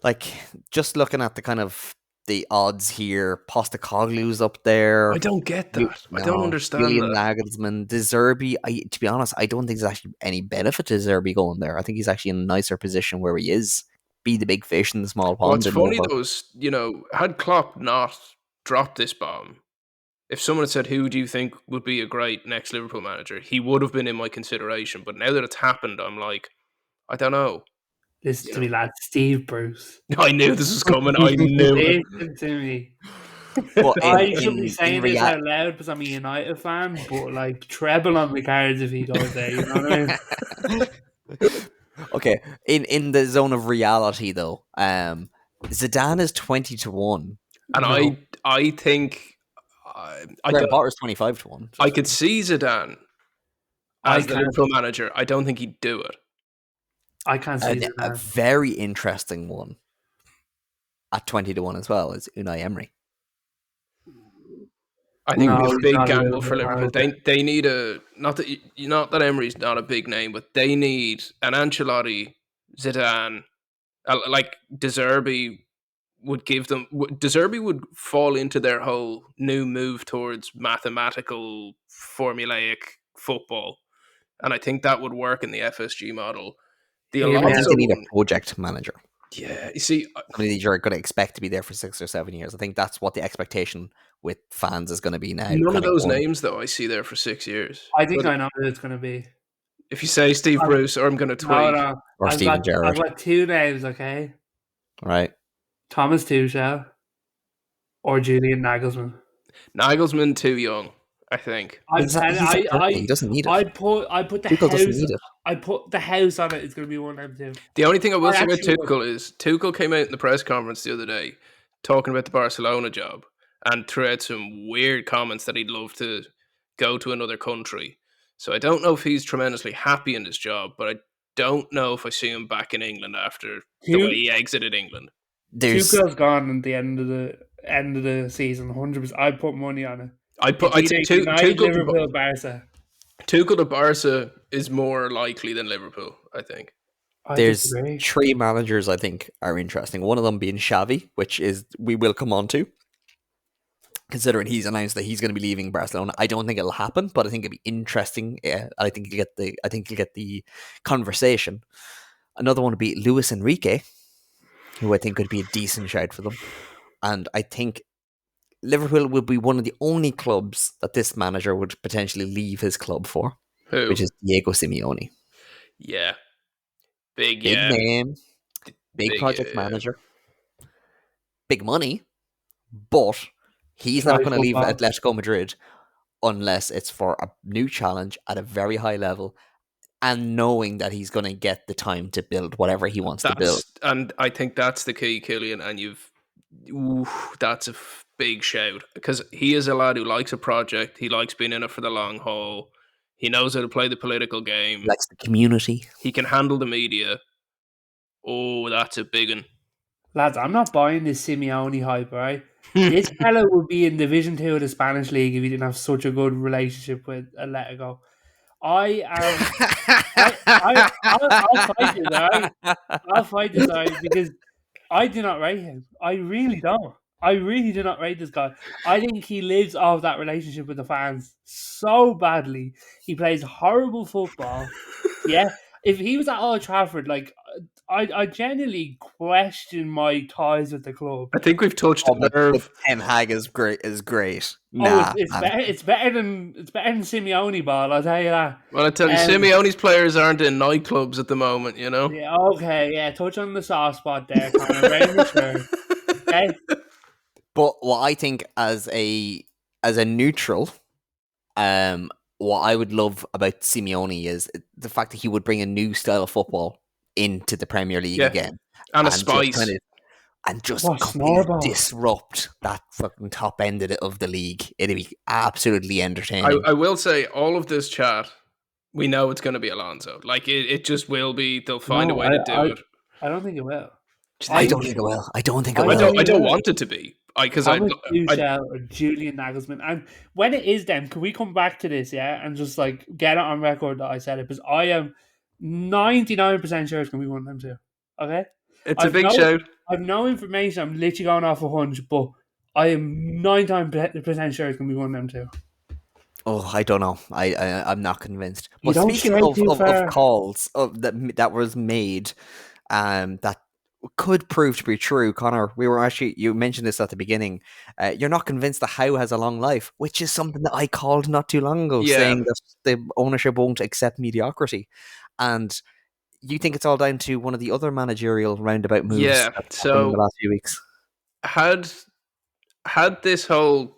Speaker 4: Like, just looking at the kind of the odds here, Postecoglou's up there.
Speaker 5: I don't get that. I don't understand
Speaker 4: Julian
Speaker 5: that.
Speaker 4: Nagelsmann, De Zerbi. To be honest, I don't think there's actually any benefit to De Zerbi going there. I think he's actually in a nicer position where he is. Be the big fish in the small pond.
Speaker 5: What's funny though is, had Klopp not dropped this bomb, if someone had said, who do you think would be a great next Liverpool manager, he would have been in my consideration. But now that it's happened, I'm like, I don't know.
Speaker 6: Listen to me, lad. Steve Bruce.
Speaker 5: I knew this was coming. I knew it.
Speaker 6: Listen to me.
Speaker 4: But
Speaker 6: I shouldn't be saying this out loud because I'm a United fan, but like treble on the cards if he goes there, you know what I mean?
Speaker 4: Okay, in the zone of reality though, Zidane is 20-1,
Speaker 5: and I think
Speaker 4: Graham Potter's 25-1.
Speaker 5: I could see Zidane as the Liverpool manager. I don't think he'd do it.
Speaker 6: I can't see Zidane.
Speaker 4: A very interesting one at 20-1 as well is Unai Emery.
Speaker 5: I think it's a big gamble for Liverpool. They need not that Emery's not a big name, but they need an Ancelotti, Zidane, like De Zerbi would give them. De Zerbi would fall into their whole new move towards mathematical, formulaic football, and I think that would work in the FSG model.
Speaker 4: They need a project manager.
Speaker 5: Yeah, you see,
Speaker 4: I mean, you're going to expect to be there for 6 or 7 years. I think that's what the expectation with fans is going to be now.
Speaker 5: None of
Speaker 4: kinda
Speaker 5: those
Speaker 4: going-
Speaker 5: names, though, I see there for 6 years.
Speaker 6: I think
Speaker 5: But
Speaker 6: I know who it's going to be.
Speaker 5: if you say Steve
Speaker 6: Um,
Speaker 5: Bruce, or I'm going to tweet.
Speaker 6: No.
Speaker 4: Or Steven Gerrard,
Speaker 6: I've got two names, okay?
Speaker 4: right?
Speaker 6: Thomas Tuchel or Julian Nagelsmann.
Speaker 5: Nagelsmann, too young, I think.
Speaker 6: I'm telling
Speaker 4: He's
Speaker 6: you,
Speaker 4: early, he doesn't need it.
Speaker 6: I put the
Speaker 4: Tuchel doesn't
Speaker 6: house.
Speaker 4: need it.
Speaker 6: I put the house on it. It's going to be one of them two.
Speaker 5: The only thing I will
Speaker 6: I
Speaker 5: say about
Speaker 6: actually would.
Speaker 5: Tuchel is Tuchel came out in the press conference the other day talking about the Barcelona job and threw out some weird comments that he'd love to go to another country. So I don't know if he's tremendously happy in his job, but I don't know if I see him back in England after the way he exited England.
Speaker 4: There's
Speaker 6: Tuchel's gone at the end of the season. 100%. I put money on it.
Speaker 5: I
Speaker 6: It's
Speaker 5: think
Speaker 6: either United,
Speaker 5: Tuchel
Speaker 6: Liverpool, Barca.
Speaker 5: to Barca is more likely than Liverpool, I think.
Speaker 6: I
Speaker 4: there's
Speaker 6: disagree.
Speaker 4: 3 managers I think are interesting. One of them being Xavi, which is we will come on to. Considering he's announced that he's going to be leaving Barcelona, I don't think it'll happen, but I think it'll be interesting. I think he'll get the conversation. Another one would be Luis Enrique, who I think could be a decent shout for them. And I think Liverpool would be one of the only clubs that this manager would potentially leave his club for,
Speaker 5: Who?
Speaker 4: which is Diego Simeone.
Speaker 5: Yeah. Big
Speaker 4: Name, big project manager, big money, but he's not going to leave Atletico Madrid unless it's for a new challenge at a very high level and knowing that he's going to get the time to build whatever he wants to build.
Speaker 5: And I think that's the key, Killian, and that's a big shout because he is a lad who likes a project. He likes being in it for the long haul. He knows how to play the political game.
Speaker 4: He likes the community.
Speaker 5: He can handle the media. Oh, that's a big one.
Speaker 6: Lads, I'm not buying this Simeone hype, right? This fella would be in Division 2 of the Spanish League if he didn't have such a good relationship with Atletico. I'll fight this, alright? I'll fight this, alright, because I do not rate him. I really don't. I really do not rate this guy. I think he lives off that relationship with the fans so badly. He plays horrible football. Yeah. If he was at Old Trafford, like, I genuinely question my ties with the club.
Speaker 5: I think we've touched a nerve.
Speaker 4: Ten Hag is great. Nah,
Speaker 6: it's better than Simeone ball. I'll tell you that.
Speaker 5: Well, I tell you, Simeone's players aren't in nightclubs at the moment. You know.
Speaker 6: Yeah. Okay. Yeah. Touch on the soft spot there, Connor. Very mature. Okay.
Speaker 4: But what I think as a neutral, what I would love about Simeone is the fact that he would bring a new style of football into the Premier League again.
Speaker 5: And a spice.
Speaker 4: Just completely disrupt that fucking top end of the league. It'd be absolutely entertaining.
Speaker 5: I will say, all of this chat, we know it's going to be Alonso. Like, it just will be. They'll find a way to do it.
Speaker 6: I don't think it will.
Speaker 4: I don't think it will. I don't
Speaker 5: want it to be.
Speaker 6: Tuchel or Julian Nagelsmann. And when it is them, can we come back to this, yeah, and just like get it on record that I said it? Because I am 99% sure it's going to be one of them too. Okay?
Speaker 5: It's a big shout.
Speaker 6: I've no information. I'm literally going off a hunch, but I am 99% sure it's going to be one of them too.
Speaker 4: Oh, I don't know. I'm not convinced.
Speaker 6: But
Speaker 4: speaking of calls that was made, that could prove to be true, Connor. You mentioned this at the beginning. You're not convinced that Howe has a long life, which is something that I called not too long ago, saying that the ownership won't accept mediocrity, and you think it's all down to one of the other managerial roundabout moves.
Speaker 5: Yeah, so
Speaker 4: in the last few weeks,
Speaker 5: had this whole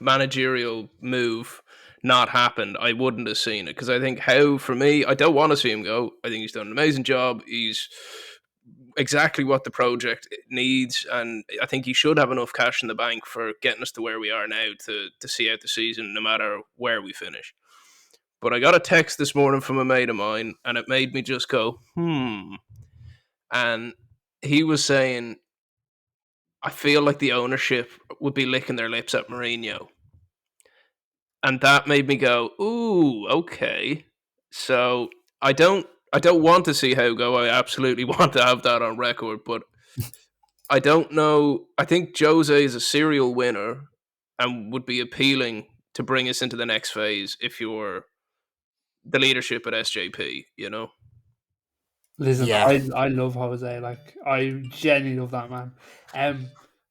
Speaker 5: managerial move not happened, I wouldn't have seen it because I think Howe, for me, I don't want to see him go. I think he's done an amazing job. He's exactly what the project needs, and I think he should have enough cash in the bank for getting us to where we are now to see out the season, no matter where we finish. But I got a text this morning from a mate of mine, and it made me just go, And he was saying, I feel like the ownership would be licking their lips at Mourinho. And that made me go, ooh, okay. So I don't want to see Howe go. I absolutely want to have that on record, but I don't know. I think Jose is a serial winner and would be appealing to bring us into the next phase if you're the leadership at SJP,
Speaker 6: Listen, I love Jose. Like, I genuinely love that man.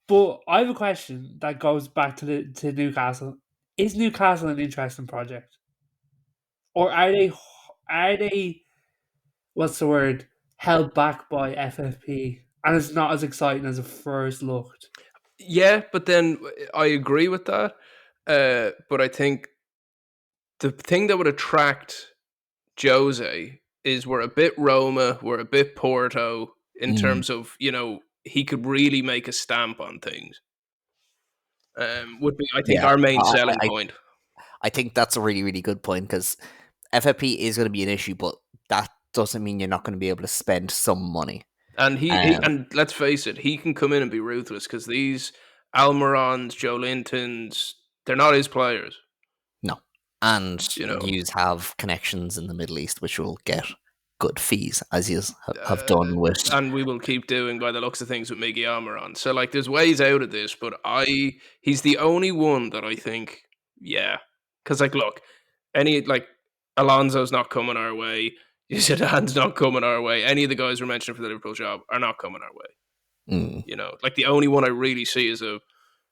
Speaker 6: But I have a question that goes back to Newcastle. Is Newcastle an interesting project, or are they what's the word, held back by FFP, and it's not as exciting as it first looked?
Speaker 5: Yeah, but then I agree with that. But I think the thing that would attract Jose is we're a bit Roma, we're a bit Porto in terms of, he could really make a stamp on things. Would be, I think,
Speaker 4: Yeah,
Speaker 5: our main
Speaker 4: I,
Speaker 5: selling
Speaker 4: I,
Speaker 5: point.
Speaker 4: I think that's a really, really good point because FFP is going to be an issue, but that doesn't mean you're not going to be able to spend some money.
Speaker 5: And and let's face it, he can come in and be ruthless because these Almirons, Joe Lintons, they're not his players.
Speaker 4: No. And
Speaker 5: You know.
Speaker 4: you have connections in the Middle East, which will get good fees, as you have done with.
Speaker 5: And we will keep doing by the looks of things with Miggy Almiron. So like, there's ways out of this, but he's the only one that I think, yeah, because like, look, Alonso's not coming our way. Zidane's not coming our way. Any of the guys we're mentioning for the Liverpool job are not coming our way. Like the only one I really see is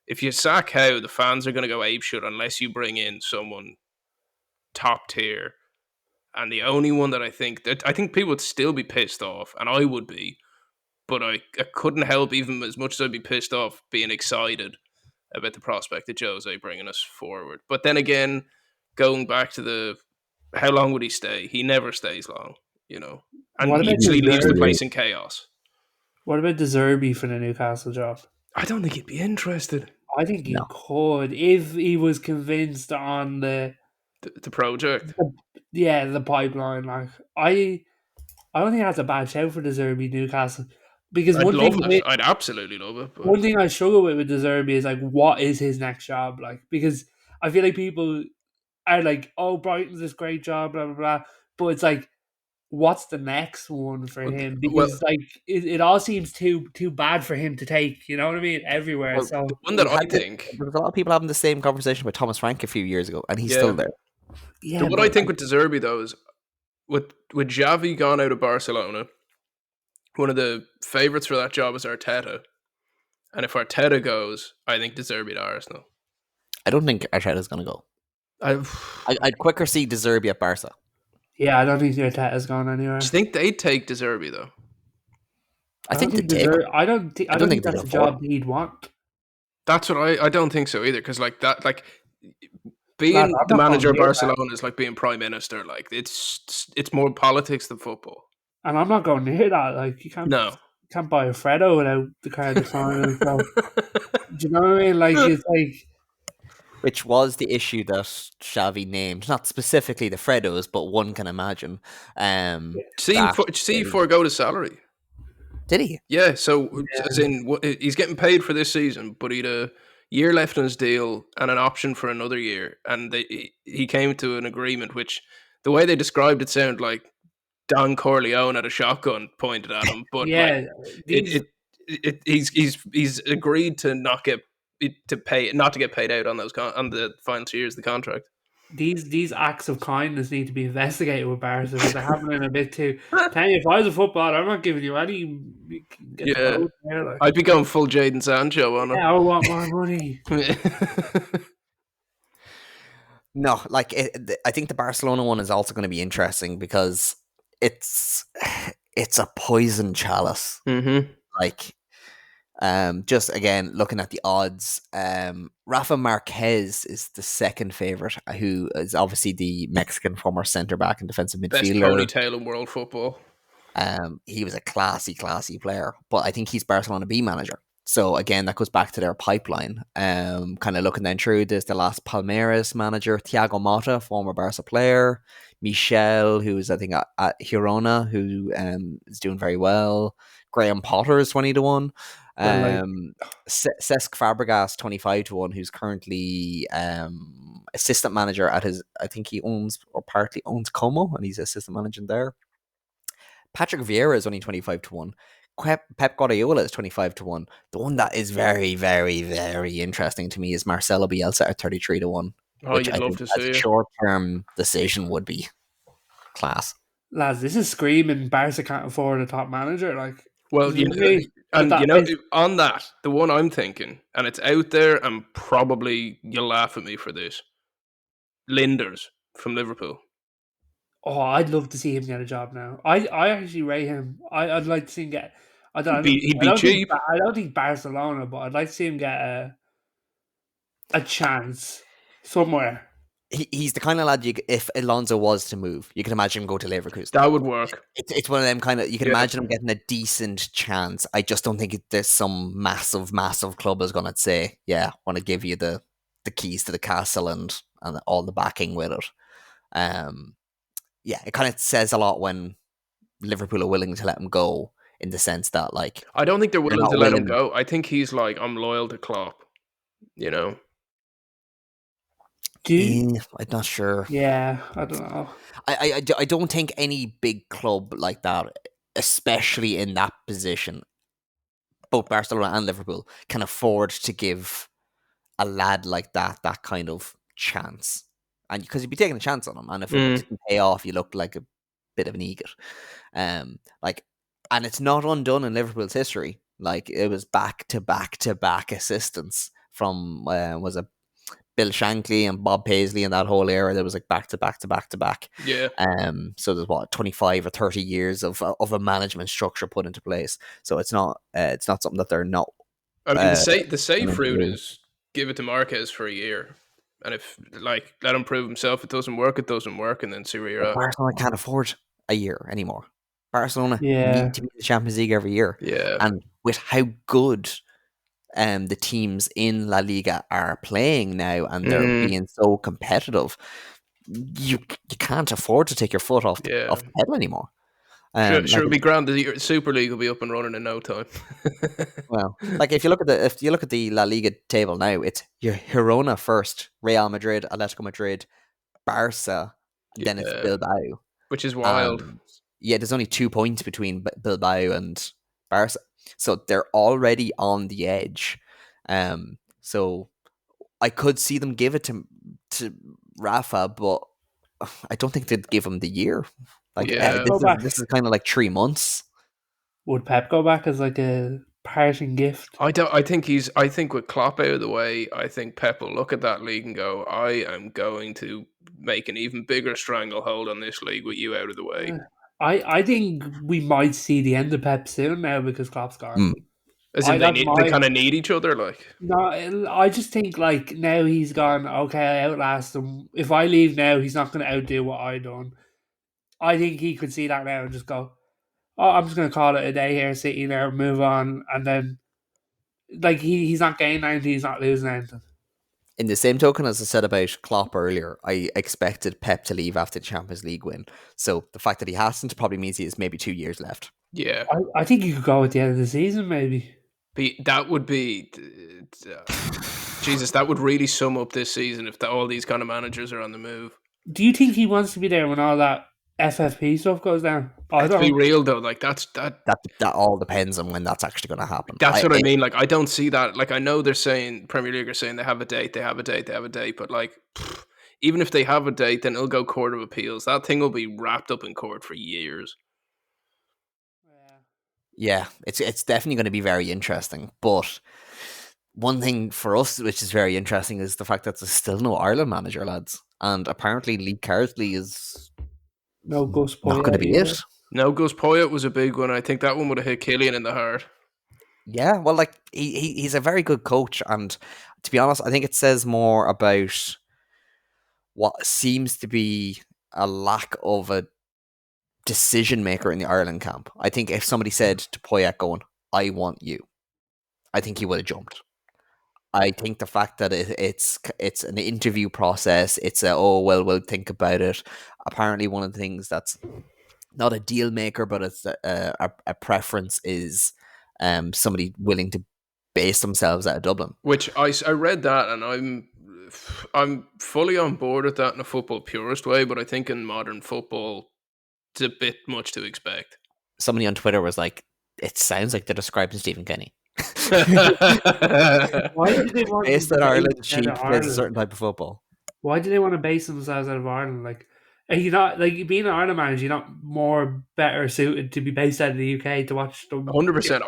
Speaker 5: if you sack Howe, the fans are going to go apeshit unless you bring in someone top tier. And the only one that I think people would still be pissed off, and I would be, but I couldn't help, even as much as I'd be pissed off, being excited about the prospect of Jose bringing us forward. But then again, going back to how long would he stay? He never stays long, and he usually leaves the place in chaos.
Speaker 6: What about De Zerbi for the Newcastle job?
Speaker 5: I don't think he'd be interested.
Speaker 6: I think he could if he was convinced on the
Speaker 5: project.
Speaker 6: The pipeline. Like I don't think that's a bad shout for De Zerbi Newcastle, because
Speaker 5: I'd absolutely love it. But
Speaker 6: one thing I struggle with De Zerbi is like, what is his next job like? Because I feel like people are like, oh, Brighton's this great job, blah blah blah, but it's like, what's the next one for him? Because it all seems too bad for him to take. You know what I mean? Everywhere.
Speaker 4: Well,
Speaker 6: so
Speaker 5: the one that I think
Speaker 4: there was a lot of people having the same conversation with Thomas Frank a few years ago, and he's still there.
Speaker 6: Yeah.
Speaker 5: What I think with De Zerbi though is with Xavi gone out of Barcelona, one of the favourites for that job is Arteta. And if Arteta goes, I think De Zerbi to Arsenal.
Speaker 4: I don't think Arteta's going to go. I'd quicker see De Zerbi at Barca.
Speaker 6: Yeah, I don't think Arteta's gone anywhere.
Speaker 5: Do you think they'd take De Zerbi though?
Speaker 4: I think they take.
Speaker 6: I don't think that's a job he'd want.
Speaker 5: That's what I don't think so either. Because being the manager of Barcelona is like being prime minister. Like it's more politics than football.
Speaker 6: And I'm not going near that. Like you can't buy a Fredo without the card of Carsley. So, do you know what I mean? Like it's like,
Speaker 4: which was the issue that Xavi named, not specifically the Fredos, but one can imagine.
Speaker 5: See, forego the salary.
Speaker 4: Did he?
Speaker 5: Yeah. So as in, he's getting paid for this season, but he'd a year left on his deal and an option for another year. And he came to an agreement, which the way they described it sounded like Don Corleone had a shotgun pointed at him. But he's agreed to not get paid out on on the final 2 years of the contract.
Speaker 6: These acts of kindness need to be investigated with Barca because they're happening a bit too. Tell you, if I was a footballer, I'm not giving you any.
Speaker 5: I'd be going full Jadon Sancho on it.
Speaker 6: Yeah, I want more money.
Speaker 4: No, I think the Barcelona one is also going to be interesting because it's a poison chalice.
Speaker 5: Mm-hmm.
Speaker 4: Just again looking at the odds, Rafa Marquez is the second favorite, who is obviously the Mexican former center back and defensive midfielder.
Speaker 5: Best ponytail in world football.
Speaker 4: He was a classy player, but I think he's Barcelona B manager. So again, that goes back to their pipeline. Kind of looking down through this, the last Palmeiras manager, Thiago Motta, former Barca player, Michel, who's I think at Girona, who is doing very well. Graham Potter is 20-1. Cesc Fabregas 25-1, who's currently assistant manager at I think he owns or partly owns Como, and he's assistant manager there. Patrick Vieira is only 25-1. Pep Guardiola is 25-1. The one that is very, very, very interesting to me is Marcelo Bielsa at 33-1.
Speaker 5: Oh, you'd love to see
Speaker 4: a short-term decision would be class.
Speaker 6: Lads, this is screaming Barca can't afford a top manager. Like,
Speaker 5: well, And
Speaker 6: that
Speaker 5: you know,
Speaker 6: is,
Speaker 5: on that, the one I'm thinking, and it's out there, and probably you'll laugh at me for this. Linders from Liverpool.
Speaker 6: I'd love to see him get a job now. I actually rate him. I'd like to see him get.
Speaker 5: He'd
Speaker 6: I
Speaker 5: be
Speaker 6: don't think
Speaker 5: cheap.
Speaker 6: I don't think Barcelona, but I'd like to see him get a chance somewhere.
Speaker 4: He's the kind of lad if Alonso was to move, you can imagine him go to Leverkusen.
Speaker 5: That would work.
Speaker 4: It's one of them kind of, you can
Speaker 5: Yeah.
Speaker 4: imagine him getting a decent chance. I just don't think there's some massive club is going to say, yeah, I want to give you the keys to the castle and all the backing with it. Yeah, it kind of says a lot when Liverpool are willing to let him go, in the sense that, like,
Speaker 5: I don't think they're willing
Speaker 4: not
Speaker 5: to let him
Speaker 4: willing-
Speaker 5: go. I think he's like, I'm loyal to Klopp. You know,
Speaker 6: Do you?
Speaker 4: I'm not sure.
Speaker 6: Yeah, I don't know.
Speaker 4: I don't think any big club like that, especially in that position, both Barcelona and Liverpool, can afford to give a lad like that kind of chance. And because you'd be taking a chance on him, and if it didn't pay off, you look like a bit of an egot. Like, and it's not undone in Liverpool's history. Like, it was back to back assistants from was it Bill Shankly and Bob Paisley in that whole era. There was like back to back.
Speaker 5: yeah.
Speaker 4: So there's 25 or 30 years of a management structure put into place. So it's not something that they're not.
Speaker 5: I mean, the safe
Speaker 4: gonna
Speaker 5: route
Speaker 4: do.
Speaker 5: is give it to Marquez for a year, and if like let him prove himself, it doesn't work, and then see where you're at.
Speaker 4: Barcelona can't afford a year anymore. Barcelona
Speaker 6: Yeah.
Speaker 4: need to be in the Champions League every year.
Speaker 5: Yeah,
Speaker 4: And with how good the teams in La Liga are playing now, and they're being so competitive, you can't afford to take your foot off the pedal anymore.
Speaker 5: sure,
Speaker 4: Like,
Speaker 5: it'll be grand. The Super League will be up and running in no time.
Speaker 4: well, like if you look at the La Liga table now, it's your Girona first, Real Madrid, Atletico Madrid, Barca, then it's
Speaker 5: Yeah.
Speaker 4: Bilbao.
Speaker 5: Which is wild.
Speaker 4: Yeah, there's only 2 points between Bilbao and Barca, so they're already on the edge. So I could see them give it to Rafa, but I don't think they'd give him the year. Like,
Speaker 5: Yeah.
Speaker 4: this is kind of like 3 months.
Speaker 6: Would Pep go back as like a parting gift?
Speaker 5: I think with Klopp out of the way, I think Pep will look at that league and go, I am going to make an even bigger stranglehold on this league with you out of the way.
Speaker 6: I think we might see the end of Pep soon now because Klopp's gone.
Speaker 5: As in they kind of need each other, like.
Speaker 6: No, I just think like now he's gone. Okay, I outlast him. If I leave now, he's not going to outdo what I done. I think he could see that now and just go, "Oh, I'm just going to call it a day here, City now, move on." And then, like he's not gaining anything, he's not losing anything.
Speaker 4: In the same token, as I said about Klopp earlier, I expected Pep to leave after the Champions League win. So the fact that he hasn't probably means he has maybe 2 years left.
Speaker 5: Yeah,
Speaker 6: I think you could go at the end of the season, maybe.
Speaker 5: That would be, Jesus, that would really sum up this season if all these kind of managers are on the move.
Speaker 6: Do you think he wants to be there when all that FFP stuff goes down?
Speaker 5: Let's be real though, like that
Speaker 4: all depends on when that's actually going to happen.
Speaker 5: That's what I mean. Like, I don't see that. Like, I know they're saying Premier League are saying they have a date, but like, even if they have a date, then it'll go Court of Appeals. That thing will be wrapped up in court for years.
Speaker 4: Yeah, it's definitely going to be very interesting. But one thing for us, which is very interesting, is the fact that there's still no Ireland manager, lads. And apparently Lee Carsley is
Speaker 6: no Gus Poyet
Speaker 4: not going to be
Speaker 6: either.
Speaker 4: it.
Speaker 5: No, Gus Poyet was a big one. I think that one would have hit Killian in the heart.
Speaker 4: Yeah, well, like he's a very good coach, and to be honest, I think it says more about what seems to be a lack of a decision maker in the Ireland camp. I think if somebody said to Poyet going, "I want you," I think he would have jumped. I think the fact that it's an interview process, it's we'll think about it. Apparently, one of the things that's not a deal maker, but it's a preference is somebody willing to base themselves out of Dublin.
Speaker 5: Which I read that, and I'm fully on board with that in a football purist way, but I think in modern football, it's a bit much to expect.
Speaker 4: Somebody on Twitter was like, "It sounds like they're describing Stephen Kenny."
Speaker 6: Why did they want
Speaker 4: based
Speaker 6: to
Speaker 4: in
Speaker 6: base
Speaker 4: Ireland,
Speaker 6: it
Speaker 4: cheap
Speaker 6: out of
Speaker 4: plays a
Speaker 6: Ireland?
Speaker 4: certain type of football.
Speaker 6: Why do they want to base themselves out of Ireland? Like, Are you not like being an Ireland manager? You're not more better suited to be based out of the UK to watch them.
Speaker 5: 100%.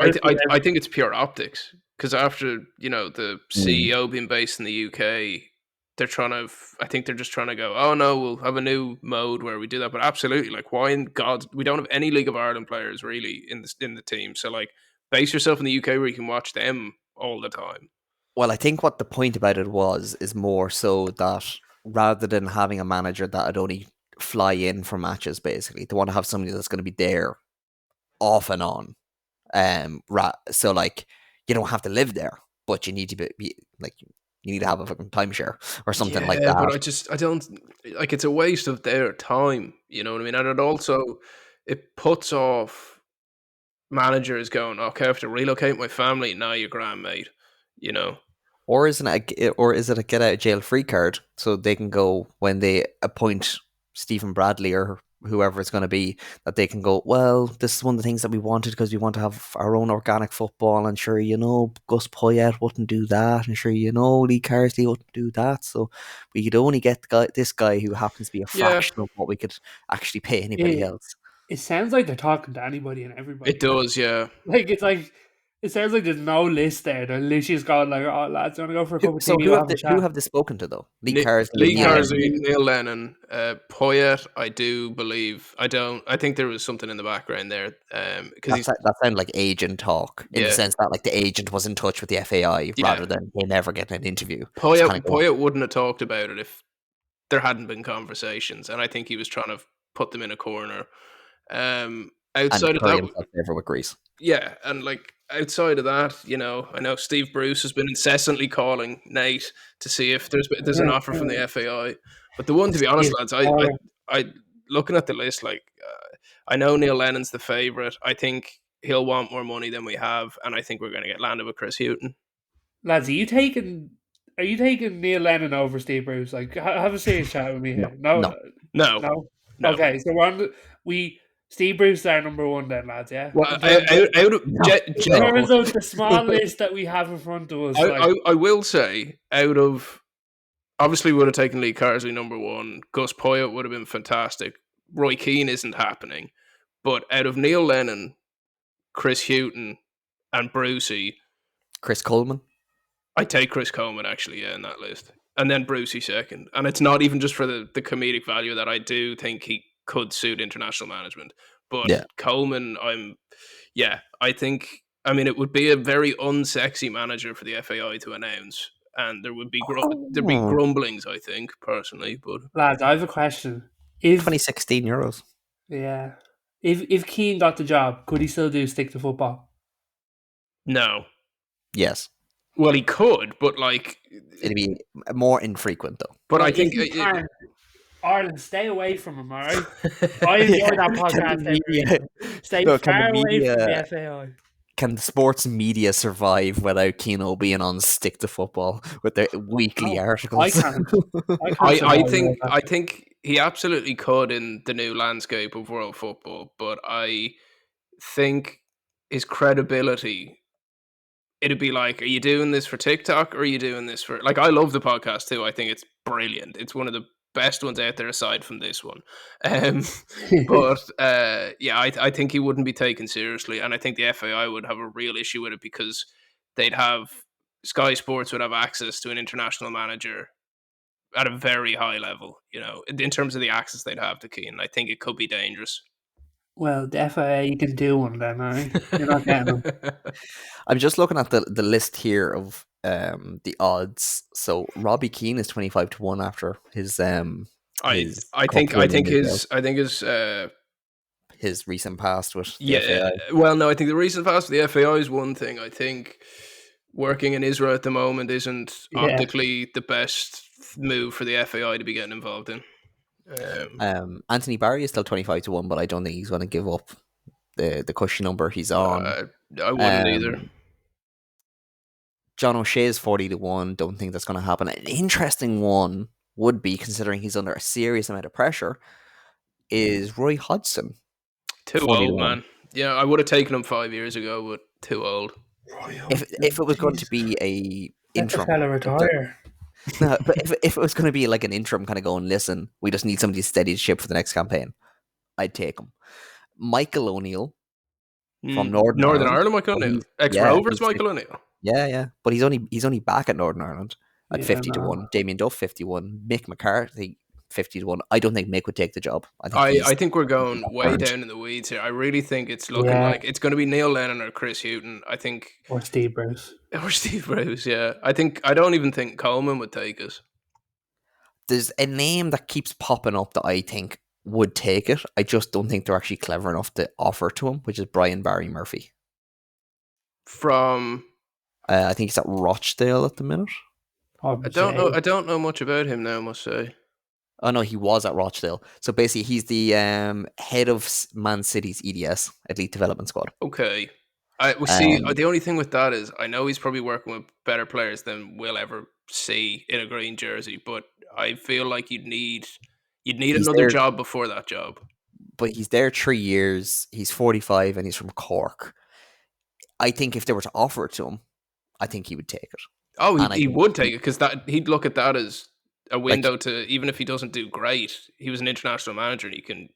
Speaker 5: I think it's pure optics because after the CEO being based in the UK, they're trying to. I think they're just trying to go. Oh no, we'll have a new mode where we do that. But absolutely, like, why in God we don't have any League of Ireland players really in the team. So like, base yourself in the UK where you can watch them all the time.
Speaker 4: Well, I think what the point about it is more so that rather than having a manager that would only fly in for matches, basically, they want to have somebody that's going to be there off and on. So like you don't have to live there, but you need to be like you need to have a fucking timeshare or something like that.
Speaker 5: But I don't like it's a waste of their time. You know what I mean? And it puts off managers going, okay, I have to relocate my family. Now you're grand, mate. You know.
Speaker 4: Or is it a get out of jail free card so they can go when they appoint Stephen Bradley or whoever it's going to be, that they can go, well, this is one of the things that we wanted because we want to have our own organic football, and sure, Gus Poyet wouldn't do that, and sure, Lee Carsley wouldn't do that, so we could only get this guy who happens to be a fraction of what we could actually pay anybody else.
Speaker 6: It sounds like they're talking to anybody and everybody.
Speaker 5: It does, yeah.
Speaker 6: It sounds like there's no list there. They're literally just going like, "Oh, lads, you want to go for a cup of tea?"
Speaker 4: So who have they spoken to though? Lee Carsley,
Speaker 5: Neil Lennon, Poyet. I do believe. I think there was something in the background there. Because
Speaker 4: that sounded like agent talk in the sense that like the agent was in touch with the FAI rather than they never getting an interview.
Speaker 5: Poyet wouldn't have talked about it if there hadn't been conversations, and I think he was trying to put them in a corner. Outside of that,
Speaker 4: with Greece.
Speaker 5: Yeah, and like outside of that, I know Steve Bruce has been incessantly calling Nate to see if there's an offer from the FAI. But the one, to be honest, lads, I looking at the list, like I know Neil Lennon's the favourite. I think he'll want more money than we have, and I think we're going to get landed with Chris Hughton.
Speaker 6: Lads, are you taking Neil Lennon over Steve Bruce? Like, have a serious chat with me here. No. Okay, so Steve Bruce is our number one then, lads, yeah?
Speaker 5: Well,
Speaker 6: in terms of the small list that we have in front of us.
Speaker 5: I will say, out of... Obviously, we would have taken Lee Carsley number one. Gus Poyet would have been fantastic. Roy Keane isn't happening. But out of Neil Lennon, Chris Hughton, and Brucey...
Speaker 4: Chris Coleman?
Speaker 5: I'd take Chris Coleman, actually, in that list. And then Brucey second. And it's not even just for the comedic value that I do think he could suit international management. But Coleman, I think, it would be a very unsexy manager for the FAI to announce. And there would be grumblings, I think, personally. But
Speaker 6: lads, I have a question.
Speaker 4: 2016 Euros.
Speaker 6: Yeah. If Keane got the job, could he still do stick to football?
Speaker 5: No.
Speaker 4: Yes.
Speaker 5: Well, he could, but
Speaker 4: it'd be more infrequent though.
Speaker 5: But I think
Speaker 6: Ireland, stay away from him, all right? I enjoy that podcast. Stay far away from the FAI.
Speaker 5: Can
Speaker 4: the sports media survive without Keane being on stick to football with their weekly articles?
Speaker 5: I think he absolutely could in the new landscape of world football, but I think his credibility, it'd be like, are you doing this for TikTok or are you doing this for... I love the podcast too. I think it's brilliant. It's one of the best ones out there aside from this one. But I think he wouldn't be taken seriously, and I think the FAI would have a real issue with it because Sky Sports would have access to an international manager at a very high level, in terms of the access they'd have to Keane. I think it could be dangerous.
Speaker 6: Well, the FAA, you can do one then, right? You're not getting them.
Speaker 4: I'm just looking at the list here of the odds. So Robbie Keane is 25-1 after his his recent past with the FAI.
Speaker 5: Well, no, I think the recent past with the FAI is one thing. I think working in Israel at the moment isn't optically the best move for the FAI to be getting involved in.
Speaker 4: Anthony Barry is still 25-1, but I don't think he's going to give up the cushy number he's on.
Speaker 5: I wouldn't either.
Speaker 4: John O'Shea is 40-1. Don't think that's going to happen. An interesting one would be, considering he's under a serious amount of pressure, is Roy Hodgson.
Speaker 5: Too old, man. Yeah, I would have taken him 5 years ago, but too old.
Speaker 4: If it was going to be a interim,
Speaker 6: fella retire.
Speaker 4: No, but if it was going to be like an interim kind of going, listen, we just need somebody to steady the ship for the next campaign, I'd take him. Michael O'Neill from Northern Ireland.
Speaker 5: Michael O'Neill.
Speaker 4: Yeah,
Speaker 5: Ex-Rovers Michael O'Neill.
Speaker 4: yeah. But he's only back at Northern Ireland at
Speaker 6: Yeah,
Speaker 4: 50-1.
Speaker 6: no.
Speaker 4: Damien Duff 50-1. Mick McCarthy 50-1. I don't think Mick would take the job.
Speaker 5: I think we're going way down in the weeds here. I really think it's looking like it's going to be Neil Lennon or Chris Hughton. I think,
Speaker 6: Or Steve Bruce.
Speaker 5: or Steve Bruce. Yeah, I don't even think Coleman would take it.
Speaker 4: There's a name that keeps popping up that I think would take it. I just don't think they're actually clever enough to offer to him, which is Brian Barry Murphy.
Speaker 5: From
Speaker 4: I think he's at Rochdale at the minute.
Speaker 5: I don't know much about him now, I must say.
Speaker 4: Oh no, he was at Rochdale. So basically, he's the head of Man City's EDS, Elite Development Squad.
Speaker 5: Okay. The only thing with that is I know he's probably working with better players than we'll ever see in a green jersey, but I feel like you'd need another job before that job.
Speaker 4: But he's there 3 years. He's 45 and he's from Cork. I think if they were to offer it to him, I think he would take it.
Speaker 5: Oh, he would take it because he'd look at that as a window to, even if he doesn't do great, he was an international manager and he can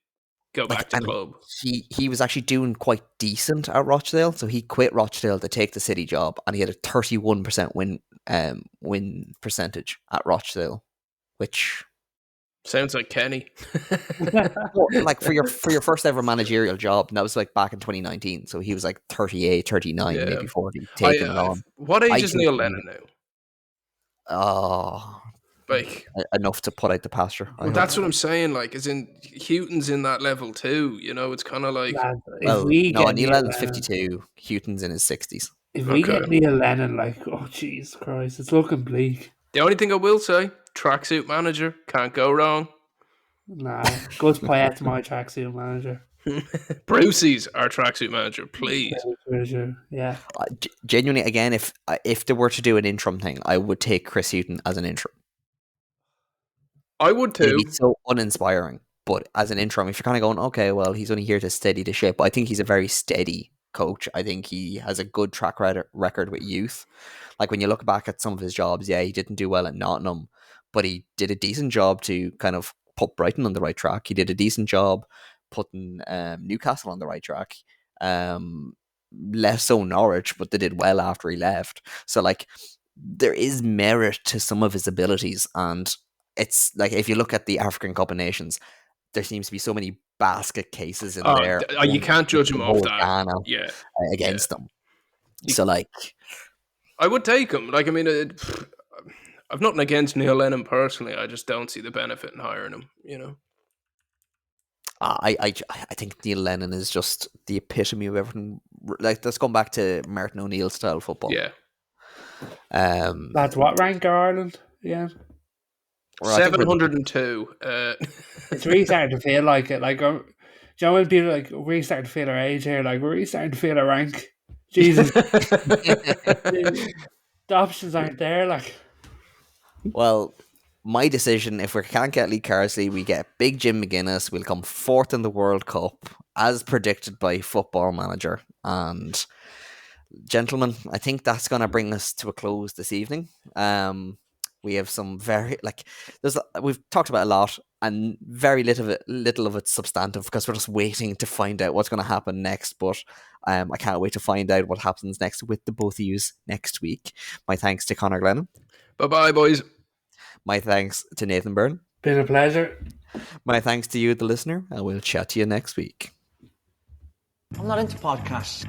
Speaker 5: go back to club.
Speaker 4: He was actually doing quite decent at Rochdale, so he quit Rochdale to take the City job, and he had a 31% win percentage at Rochdale, which
Speaker 5: sounds like Kenny.
Speaker 4: Like for your first ever managerial job, and that was like back in 2019, so he was like 38, 39, maybe 40, taking it on.
Speaker 5: What age is Neil Lennon now?
Speaker 4: Oh,
Speaker 5: like
Speaker 4: enough to put out the pasture.
Speaker 5: Well, that's what I'm saying. Like, as in Houghton's in that level too. You know, it's kind of like.
Speaker 4: Neil Lennon's 52. Houghton's in his 60s.
Speaker 6: If we get Neil Lennon, like, oh Jesus Christ, it's looking bleak.
Speaker 5: The only thing I will say, tracksuit manager, can't go wrong.
Speaker 6: Nah, Gus Payet's my tracksuit manager.
Speaker 5: Brucey's our tracksuit manager, please.
Speaker 6: Yeah.
Speaker 4: Genuinely, again, if they were to do an interim thing, I would take Chris Hughton as an interim.
Speaker 5: I would too.
Speaker 4: It's so uninspiring, but as an interim, if you're kind of going, okay, well, he's only here to steady the ship. I think he's a very steady coach. I think he has a good track record with youth. Like when you look back at some of his jobs, he didn't do well at Nottingham, but he did a decent job to kind of put Brighton on the right track. He did a decent job putting Newcastle on the right track. Less so Norwich, but they did well after he left. So like there is merit to some of his abilities, and it's like if you look at the African Cup of Nations, there seems to be so many basket cases in there.
Speaker 5: You can't judge him off that.
Speaker 4: Against them. So like,
Speaker 5: I would take him. Like, I mean, I've nothing against Neil Lennon personally. I just don't see the benefit in hiring him. You know.
Speaker 4: I think Neil Lennon is just the epitome of everything. Like, let's go back to Martin O'Neill style football.
Speaker 5: Yeah.
Speaker 6: That's what rank Ireland? Yeah.
Speaker 5: 702.
Speaker 6: It's really starting to feel like it. Like, you know, when people like we're starting to feel our age here, like we're really starting to feel our rank. Jesus, the options aren't there. Like,
Speaker 4: well, my decision: if we can't get Lee Carsley, we get Big Jim McGuinness. We'll come fourth in the World Cup, as predicted by Football Manager. And gentlemen, I think that's going to bring us to a close this evening. We have some we've talked about a lot and very little of it substantive because we're just waiting to find out what's going to happen next. But I can't wait to find out what happens next with the both of you next week. My thanks to Conor Glennon.
Speaker 5: Bye-bye, boys.
Speaker 4: My thanks to Nathan Byrne.
Speaker 6: Been a pleasure.
Speaker 4: My thanks to you, the listener, and we'll chat to you next week.
Speaker 1: I'm not into podcasts.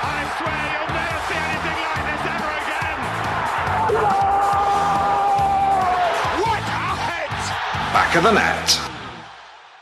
Speaker 2: I swear you'll never see anything like this ever again.
Speaker 3: What a hit! Back of the net.